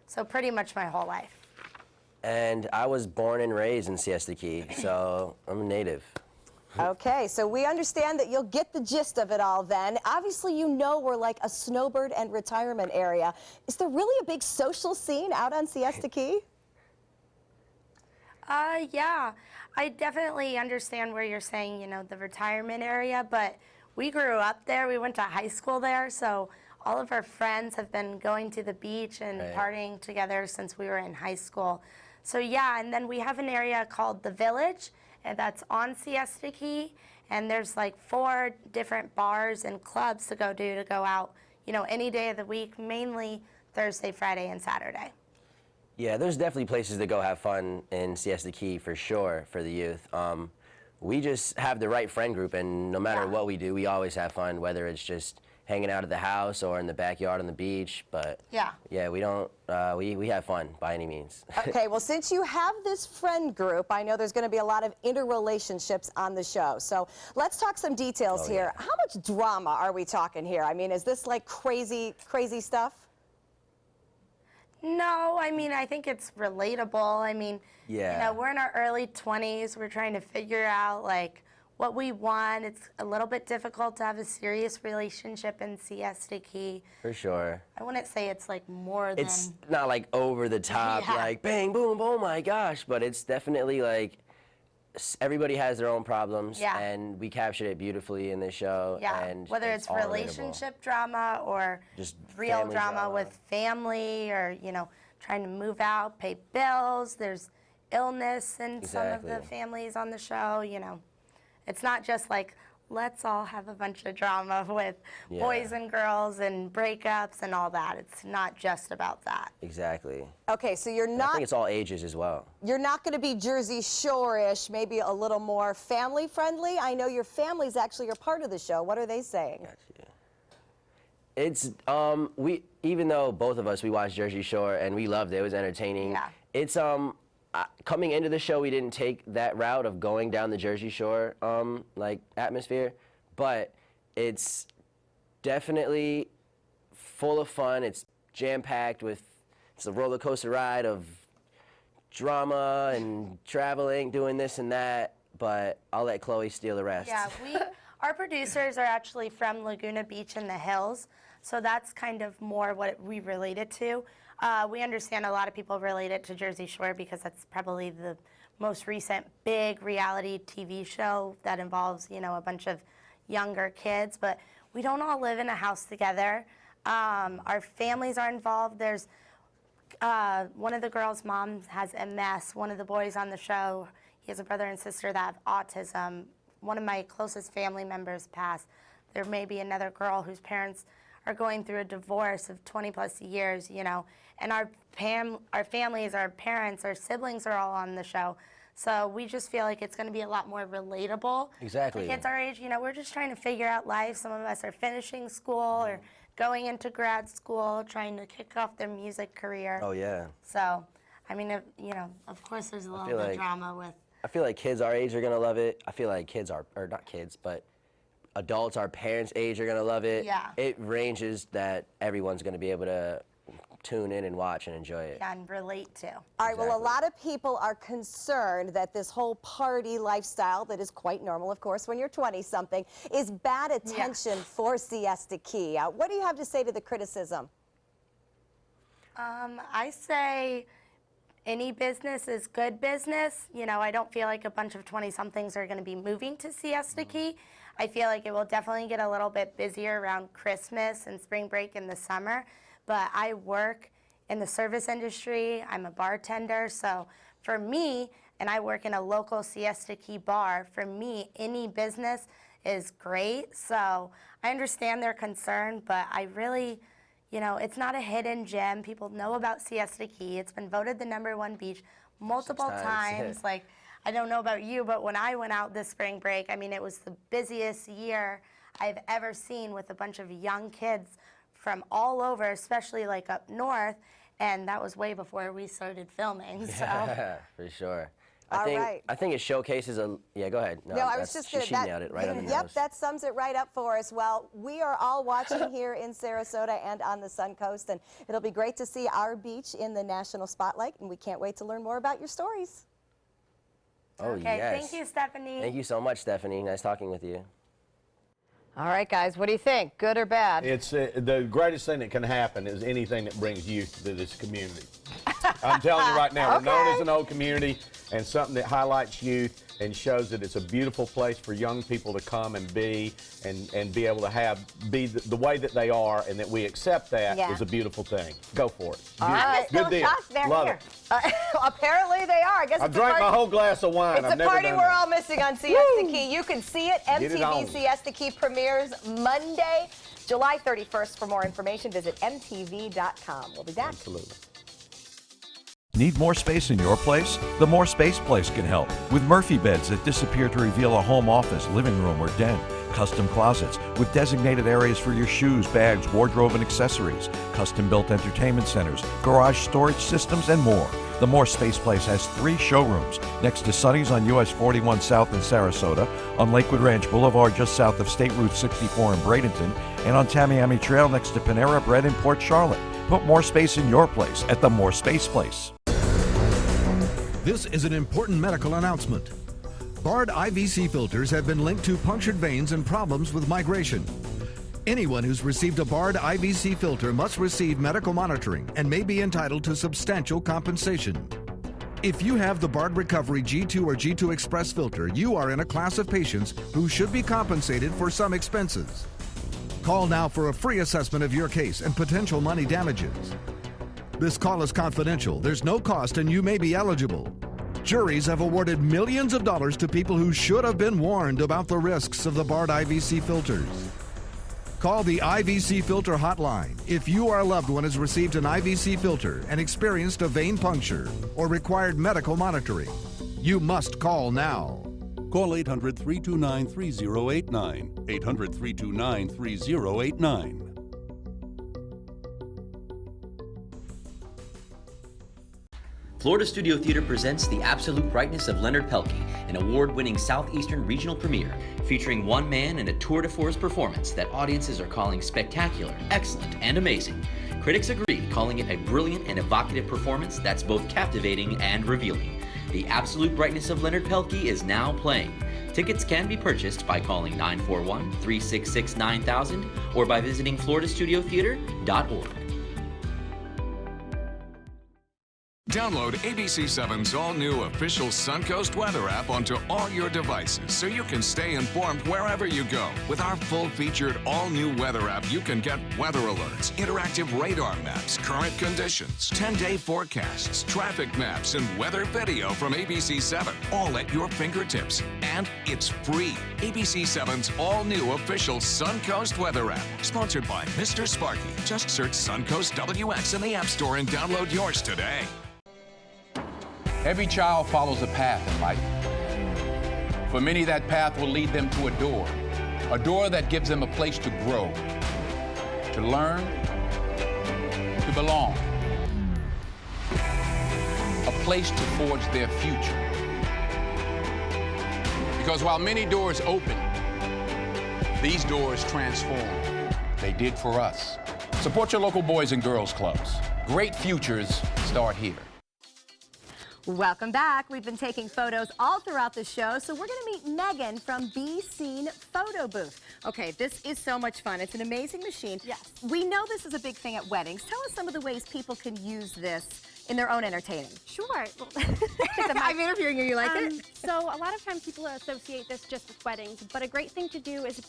So pretty much my whole life. And I was born and raised in Siesta Key, so I'm a native. Okay, so we understand that you'll get the gist of it all then. Obviously, you know we're like a snowbird and retirement area. Is there really a big social scene out on Siesta Key? Yeah, I definitely understand where you're saying, you know, the retirement area, but we grew up there. We went to high school there, so all of our friends have been going to the beach and partying together since we were in high school. So yeah, and then we have an area called The Village, and that's on Siesta Key, and there's like 4 different bars and clubs to go out, you know, any day of the week, mainly Thursday, Friday, and Saturday. Yeah, there's definitely places to go have fun in Siesta Key for sure for the youth. We just have the right friend group, and no matter what we do, we always have fun, whether it's just hanging out at the house or in the backyard on the beach. But yeah, we don't we have fun by any means. Okay, well, since you have this friend group, I know there's going to be a lot of interrelationships on the show. So let's talk some details here. How much drama are we talking here? I mean, is this like crazy stuff? No, I mean, I think it's relatable. I mean, you know, we're in our early 20s. We're trying to figure out, like, what we want. It's a little bit difficult to have a serious relationship in Siesta Key. For sure. I wouldn't say it's, like, more than... It's not, like, over the top, like, bang, boom, oh, my gosh. But it's definitely, like, everybody has their own problems. And we captured it beautifully in this show. And whether it's relationship drama or just real drama with family, or, you know, trying to move out, pay bills. There's illness in some of the families on the show, you know. It's not just like, let's all have a bunch of drama with boys and girls and breakups and all that. It's not just about that. Exactly. Okay, so you're not... I think it's all ages as well. You're not going to be Jersey Shore-ish, maybe a little more family-friendly? I know your families actually are part of the show. What are they saying? Gotcha. It's, even though both of us, we watched Jersey Shore and we loved it, it was entertaining. It's, coming into the show, we didn't take that route of going down the Jersey Shore, like, atmosphere, but it's definitely full of fun. It's jam-packed with, it's a roller coaster ride of drama and traveling, doing this and that, but I'll let Chloe steal the rest. Yeah, our producers are actually from Laguna Beach in the hills, so that's kind of more what we relate it to. We understand a lot of people relate it to Jersey Shore because that's probably the most recent big reality TV show that involves, you know, a bunch of younger kids, but we don't all live in a house together. Our families are involved. There's one of the girls' moms has MS. One of the boys on the show, he has a brother and sister that have autism. One of my closest family members passed. There may be another girl whose parents are going through a divorce of 20+ years, you know, and our families, our parents, our siblings are all on the show. So we just feel like it's going to be a lot more relatable. Exactly. The kids our age, you know, we're just trying to figure out life. Some of us are finishing school or going into grad school, trying to kick off their music career. Oh, yeah. So, I mean, you know, of course there's a little bit of drama with... I feel like kids our age are going to love it. I feel like kids are, or not kids, but adults our parents' age are going to love it. Yeah. It ranges that everyone's going to be able to tune in and watch and enjoy it. Yeah, and relate to. All right, well, a lot of people are concerned that this whole party lifestyle that is quite normal, of course, when you're 20-something, is bad attention for Siesta Key. What do you have to say to the criticism? I say any business is good business. You know, I don't feel like a bunch of 20-somethings are going to be moving to Siesta Key. I feel like it will definitely get a little bit busier around Christmas and spring break in the summer. But I work in the service industry. I'm a bartender. So for me, and I work in a local Siesta Key bar, for me, any business is great. So I understand their concern, but I really, you know, it's not a hidden gem. People know about Siesta Key. It's been voted the #1 beach multiple times. Like, I don't know about you, but when I went out this spring break, I mean, it was the busiest year I've ever seen with a bunch of young kids from all over, especially like up north, and that was way before we started filming. So. Yeah, for sure. I think it showcases a. Yeah, go ahead. No, I was just going to. She nailed it right on the nose. Yep, that sums it right up for us. Well, we are all watching here in Sarasota and on the Suncoast, and it'll be great to see our beach in the national spotlight, and we can't wait to learn more about your stories. Oh, okay, yes. thank you, Stephanie. Thank you so much, Stephanie. Nice talking with you. All right, guys, what do you think? Good or bad? It's the greatest thing that can happen is anything that brings youth to this community. I'm telling you right now, we're known as an old community, and something that highlights youth and shows that it's a beautiful place for young people to come and be able to be the way that they are, and that we accept that is a beautiful thing. Go for it. All right. Good deal. Love it. Apparently they are. I guess I drank my whole glass of wine. It's a party we're all missing on Siesta Key. You can see it. MTV Siesta Key premieres Monday, July 31st. For more information, visit mtv.com. We'll be back. Absolutely. Need more space in your place? The More Space Place can help with Murphy beds that disappear to reveal a home office, living room, or den. Custom closets with designated areas for your shoes, bags, wardrobe, and accessories. Custom-built entertainment centers, garage storage systems, and more. The More Space Place has 3 showrooms next to Sonny's on US 41 South in Sarasota, on Lakewood Ranch Boulevard just south of State Route 64 in Bradenton, and on Tamiami Trail next to Panera Bread in Port Charlotte. Put more space in your place at the More Space Place. This is an important medical announcement. Bard IVC filters have been linked to punctured veins and problems with migration. Anyone who's received a Bard IVC filter must receive medical monitoring and may be entitled to substantial compensation. If you have the Bard Recovery G2 or G2 Express filter, you are in a class of patients who should be compensated for some expenses. Call now for a free assessment of your case and potential money damages. This call is confidential. There's no cost and you may be eligible. Juries have awarded millions of dollars to people who should have been warned about the risks of the Bard IVC filters. Call the IVC Filter Hotline if you or a loved one has received an IVC filter and experienced a vein puncture or required medical monitoring. You must call now. Call 800-329-3089. 800-329-3089. Florida Studio Theater presents The Absolute Brightness of Leonard Pelkey, an award-winning Southeastern regional premiere featuring one man and a tour de force performance that audiences are calling spectacular, excellent, and amazing. Critics agree, calling it a brilliant and evocative performance that's both captivating and revealing. The Absolute Brightness of Leonard Pelkey is now playing. Tickets can be purchased by calling 941-366-9000 or by visiting floridastudiotheater.org. Download ABC7's all-new official Suncoast weather app onto all your devices so you can stay informed wherever you go. With our full-featured all-new weather app, you can get weather alerts, interactive radar maps, current conditions, 10-day forecasts, traffic maps, and weather video from ABC7, all at your fingertips. And it's free. ABC7's all-new official Suncoast weather app, sponsored by Mr. Sparky. Just search Suncoast WX in the App Store and download yours today. Every child follows a path in life. For many, that path will lead them to a door that gives them a place to grow, to learn, to belong, a place to forge their future. Because while many doors open, these doors transform. They did for us. Support your local Boys and Girls Clubs. Great futures start here. Welcome back. We've been taking photos all throughout the show, so we're going to meet Megan from Be Seen Photo Booth. Okay, this is so much fun. It's an amazing machine. Yes. We know this is a big thing at weddings. Tell us some of the ways people can use this in their own entertaining. Sure. Well, I'm interviewing you. You like it? So a lot of times people associate this just with weddings, but a great thing to do is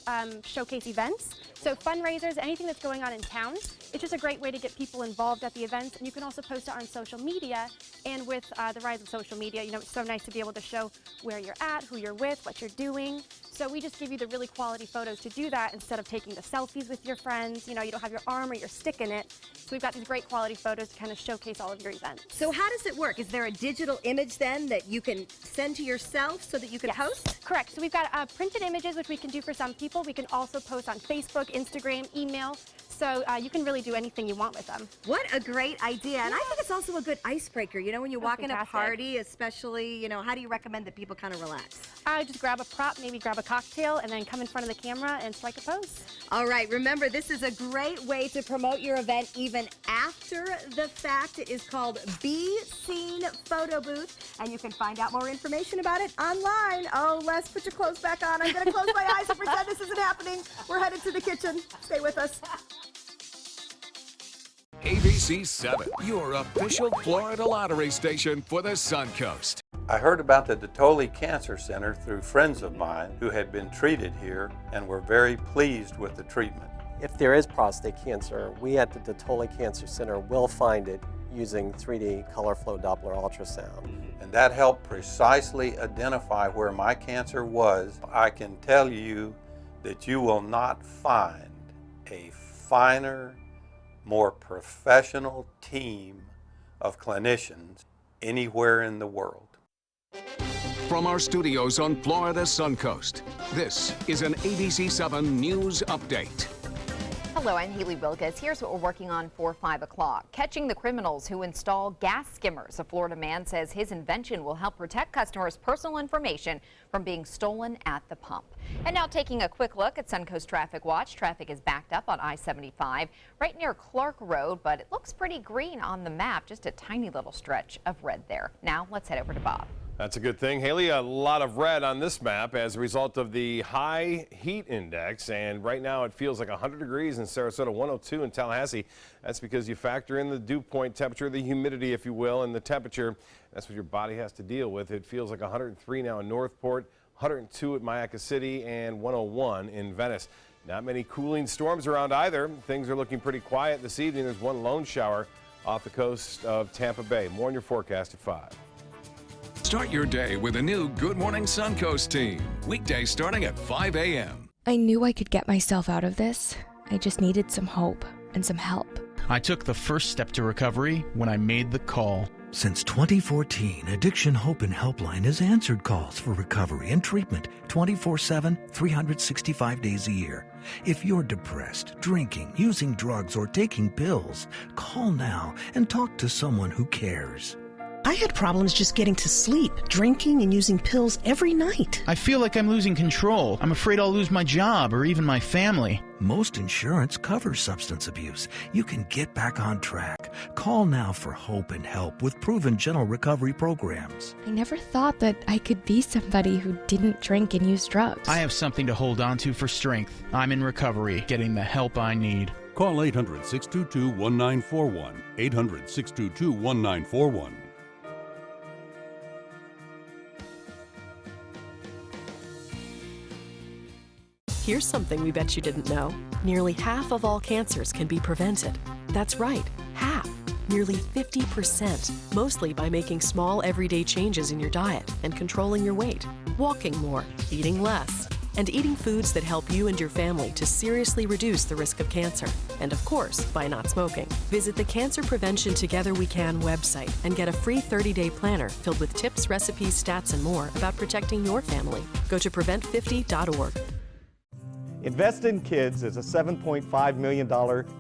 showcase events. So fundraisers, anything that's going on in town. It's just a great way to get people involved at the events, and you can also post it on social media. And with the rise of social media, you know, it's so nice to be able to show where you're at, who you're with, what you're doing. So we just give you the really quality photos to do that instead of taking the selfies with your friends. You know, you don't have your arm or your stick in it. So we've got these great quality photos to kind of showcase all of your events. So how does it work? Is there a digital image then that you can send to yourself so that you can post? Correct. So we've got printed images, which we can do for some people. We can also post on Facebook, Instagram, email. So you can really do anything you want with them. What a great idea. And I think it's also a good icebreaker. You know, when you walk in a party, especially, you know, how do you recommend that people kind of relax? Just grab a prop, maybe grab a cocktail, and then come in front of the camera and strike a pose. All right, remember, this is a great way to promote your event even after the fact. It is called Be Seen Photo Booth, and you can find out more information about it online. Oh, Les, put your clothes back on. I'm going to close my eyes and pretend this isn't happening. We're headed to the kitchen. Stay with us. ABC 7, your official Florida lottery station for the Suncoast. I heard about the Dotoli Cancer Center through friends of mine who had been treated here and were very pleased with the treatment. If there is prostate cancer, we at the Dotoli Cancer Center will find it using 3D color flow Doppler ultrasound. And that helped precisely identify where my cancer was. I can tell you that you will not find a finer, more professional team of clinicians anywhere in the world. From our studios on Florida's Suncoast, this is an ABC 7 News Update. Hello, I'm Haley Wilkes. Here's what we're working on for 5 o'clock. Catching the criminals who install gas skimmers. A Florida man says his invention will help protect customers' personal information from being stolen at the pump. And now taking a quick look at Suncoast Traffic Watch. Traffic is backed up on I-75 right near Clark Road, but it looks pretty green on the map. Just a tiny little stretch of red there. Now let's head over to Bob. That's a good thing. Haley, a lot of red on this map as a result of the high heat index. And right now it feels like 100 degrees in Sarasota, 102 in Tallahassee. That's because you factor in the dew point temperature, the humidity, if you will, and the temperature. That's what your body has to deal with. It feels like 103 now in Northport, 102 at Mayaca City, and 101 in Venice. Not many cooling storms around either. Things are looking pretty quiet this evening. There's one lone shower off the coast of Tampa Bay. More on your forecast at 5. Start your day with a new Good Morning Suncoast team. Weekdays starting at 5 a.m. I knew I could get myself out of this. I just needed some hope and some help. I took the first step to recovery when I made the call. Since 2014, Addiction Hope and Helpline has answered calls for recovery and treatment 24/7, 365 days a year. If you're depressed, drinking, using drugs, or taking pills, call now and talk to someone who cares. I had problems just getting to sleep, drinking and using pills every night. I feel like I'm losing control. I'm afraid I'll lose my job or even my family. Most insurance covers substance abuse. You can get back on track. Call now for hope and help with proven gentle recovery programs. I never thought that I could be somebody who didn't drink and use drugs. I have something to hold on to for strength. I'm in recovery, getting the help I need. Call 800-622-1941. 800-622-1941. Here's something we bet you didn't know. Nearly half of all cancers can be prevented. That's right, half. Nearly 50%, mostly by making small everyday changes in your diet and controlling your weight, walking more, eating less, and eating foods that help you and your family to seriously reduce the risk of cancer. And of course, by not smoking. Visit the Cancer Prevention Together We Can website and get a free 30-day planner filled with tips, recipes, stats, and more about protecting your family. Go to prevent50.org. Invest in Kids is a $7.5 million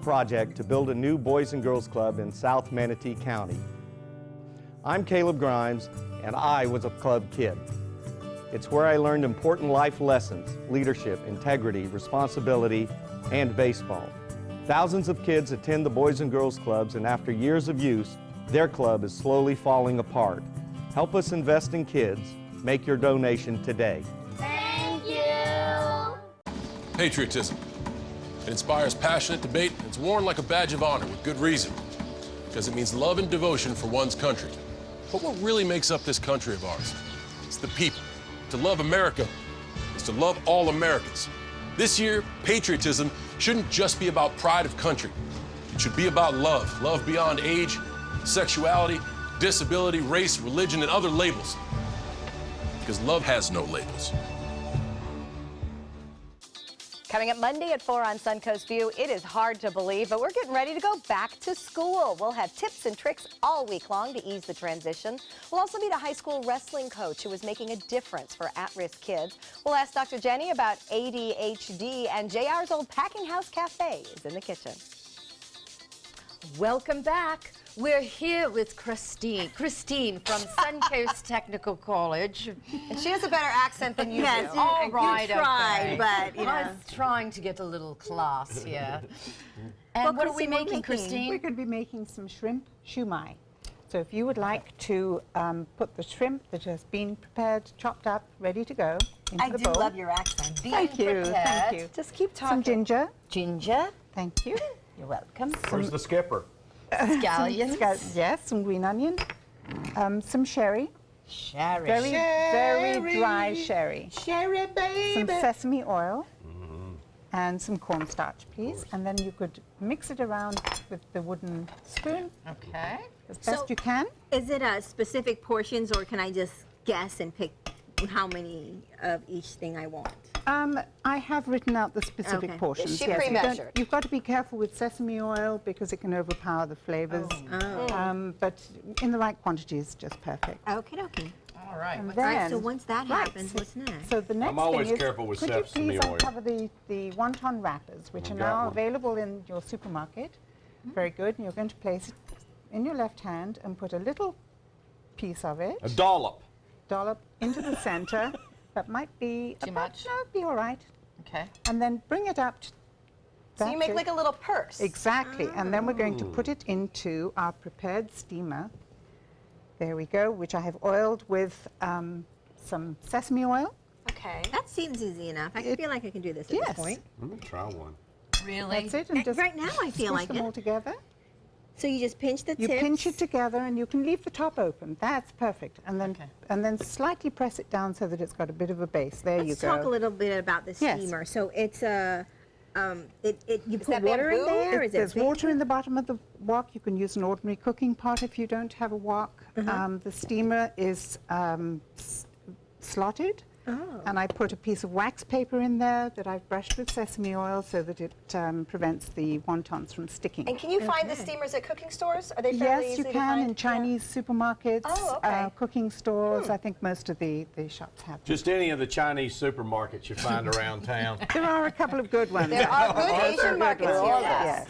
project to build a new Boys and Girls Club in South Manatee County. I'm Caleb Grimes, and I was a club kid. It's where I learned important life lessons, leadership, integrity, responsibility, and baseball. Thousands of kids attend the Boys and Girls Clubs, and after years of use, their club is slowly falling apart. Help us invest in kids. Make your donation today. Thank you. Patriotism. It inspires passionate debate, and it's worn like a badge of honor with good reason, because it means love and devotion for one's country. But what really makes up this country of ours? It's the people. To love America is to love all Americans. This year, patriotism shouldn't just be about pride of country. It should be about love. Love beyond age, sexuality, disability, race, religion, and other labels. Because love has no labels. Coming up Monday at 4 on Suncoast View, it is hard to believe, but we're getting ready to go back to school. We'll have tips and tricks all week long to ease the transition. We'll also meet a high school wrestling coach who is making a difference for at-risk kids. We'll ask Dr. Jenny about ADHD, and JR's old packing house cafe is in the kitchen. Welcome back. We're here with Christine from Suncoast Technical College. And she has a better accent than you do. All right, you tried, okay. but, you know. I was trying to get a little class here. And Well, what are we Christine, making, Christine? We're going to be making some shrimp shumai. So if you would like to put the shrimp that has been prepared, chopped up, ready to go into the bowl. love your accent. Thank you, thank you. Just keep talking. Some ginger. Ginger. Thank you. You're welcome. Where's the skipper? Scallions. Yes, some green onion. Some sherry. Sherry. Very dry sherry. Sherry, baby. Some sesame oil. And some cornstarch, please. And then you could mix it around with the wooden spoon. Okay. As best you can. Is it specific portions, or can I just guess and pick how many of each thing I want? I have written out the specific Okay. portions. Is she yes, pre-measured? you've got to be careful with sesame oil because it can overpower the flavors. But in the right quantity is just perfect. Okay, okay. All right. And All right, then- so once that right, happens, what's next? So the next I'm always thing is, careful with could you sesame please oil. uncover the wonton wrappers, which are Got now one. available in your supermarket. Very good. And you're going to place it in your left hand and put a little piece of it. A dollop. Dollop into the center. That might be Too much? No, it'd be all right. Okay. And then bring it up. So you make like a little purse. Exactly. And then we're going to put it into our prepared steamer. There we go, which I have oiled with some sesame oil. Okay. That seems easy enough. I feel like I can do this at Yes. this point. Let me try one. Really? That's it. And just right now I feel squish like them it. all together. So you just pinch the You tips? pinch it together, and you can leave the top open. That's perfect. And then slightly press it down so that it's got a bit of a base. There Let's you go. talk a little bit about the Yes. steamer. So it's you put that water in bamboo? there? If Is it there's big? water in the bottom of the wok, you can use an ordinary cooking pot if you don't have a wok. The steamer is slotted. And I put a piece of wax paper in there that I've brushed with sesame oil so that it prevents the wontons from sticking. And can you find the steamers at cooking stores? Are they fairly Yes, easy you to can find? in Chinese supermarkets, Oh, okay. cooking stores. I think most of the shops have them. Just any of the Chinese supermarkets you find around town. There are a couple of good ones. There are good Asian markets here, Yes.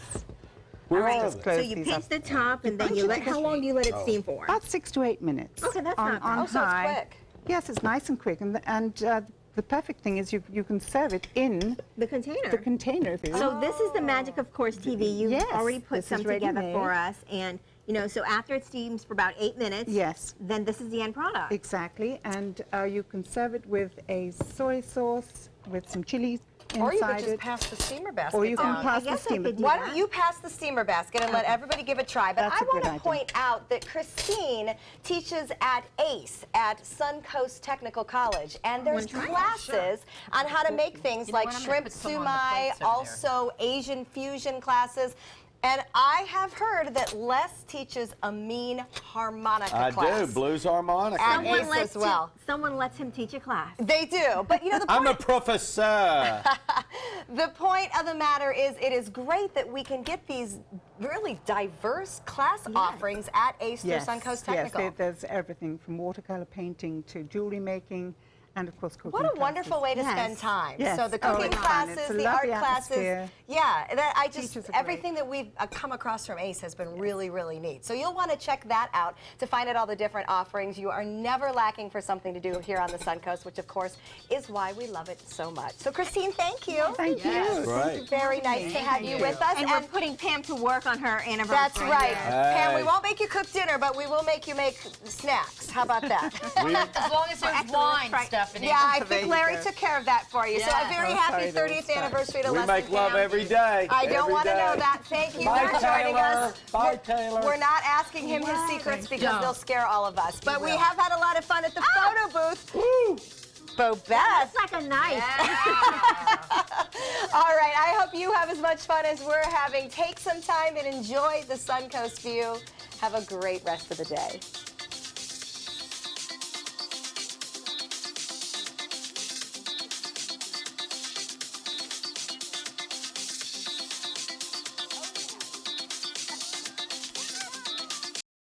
Where All right, are so they? you pinch the top, and then you let. How long do you let it steam for? About 6 to 8 minutes. Okay, that's on, not on bad. high. Oh, so it's quick. Yes, it's nice and quick, and the perfect thing is you can serve it in the container. The container. So this is the magic of Course TV. You've Yes, already put this some is together ready-made. for us, and so after it steams for about 8 minutes, Yes. then this is the end product. Exactly, and you can serve it with a soy sauce with some chilies inside Or you could just it. pass the steamer basket Or you can down. pass the steamer. Why don't you pass the steamer basket and let everybody give it a try? But That's I a good want to idea. point out that Christine teaches at ACE, at Suncoast Technical College, and there's classes on how to make things You know like what, I'm gonna shrimp put some on the sumai, plates over there. also Asian fusion classes. And I have heard that Les teaches a mean harmonica I class. do. Blues harmonica. At ACE as well. Someone lets him teach a class. They do, but you know the I'm point. a professor. The point of the matter is, it is great that we can get these really diverse class offerings at ACE through Suncoast Technical. Yes, there's everything from watercolor painting to jewelry making And of course, cooking What a wonderful way to spend time. Yes. So the Oh, cooking it's fun. classes, It's a the art lovely classes. atmosphere. Yeah, that I just Teachers are everything that we've come across from ACE has been really, really neat. So you'll want to check that out to find out all the different offerings. You are never lacking for something to do here on the Suncoast, which of course is why we love it so much. So Christine, thank you. Thank you. Right. Thank you. Very nice to have you with us. And we're putting Pam to work on her anniversary. That's right. Pam, we Hey. won't make you cook dinner, but we will make you make snacks. How about that? As long as there's wine stuff in it. Yeah, I There think you Larry go. took care of that for you. So a Yeah. very Oh, happy sorry, there 30th was anniversary to We Leslie make love Pam. every day. I don't every want to day. know that. Thank you Bye, for joining Taylor. us. Bye, Taylor. We're not asking him his secrets because Don't. they'll scare all of us. But we will. have had a lot of fun at the photo booth. Woo! Bo Beth. It's like a knife. All right, I hope you have as much fun as we're having. Take some time and enjoy the Suncoast view. Have a great rest of the day.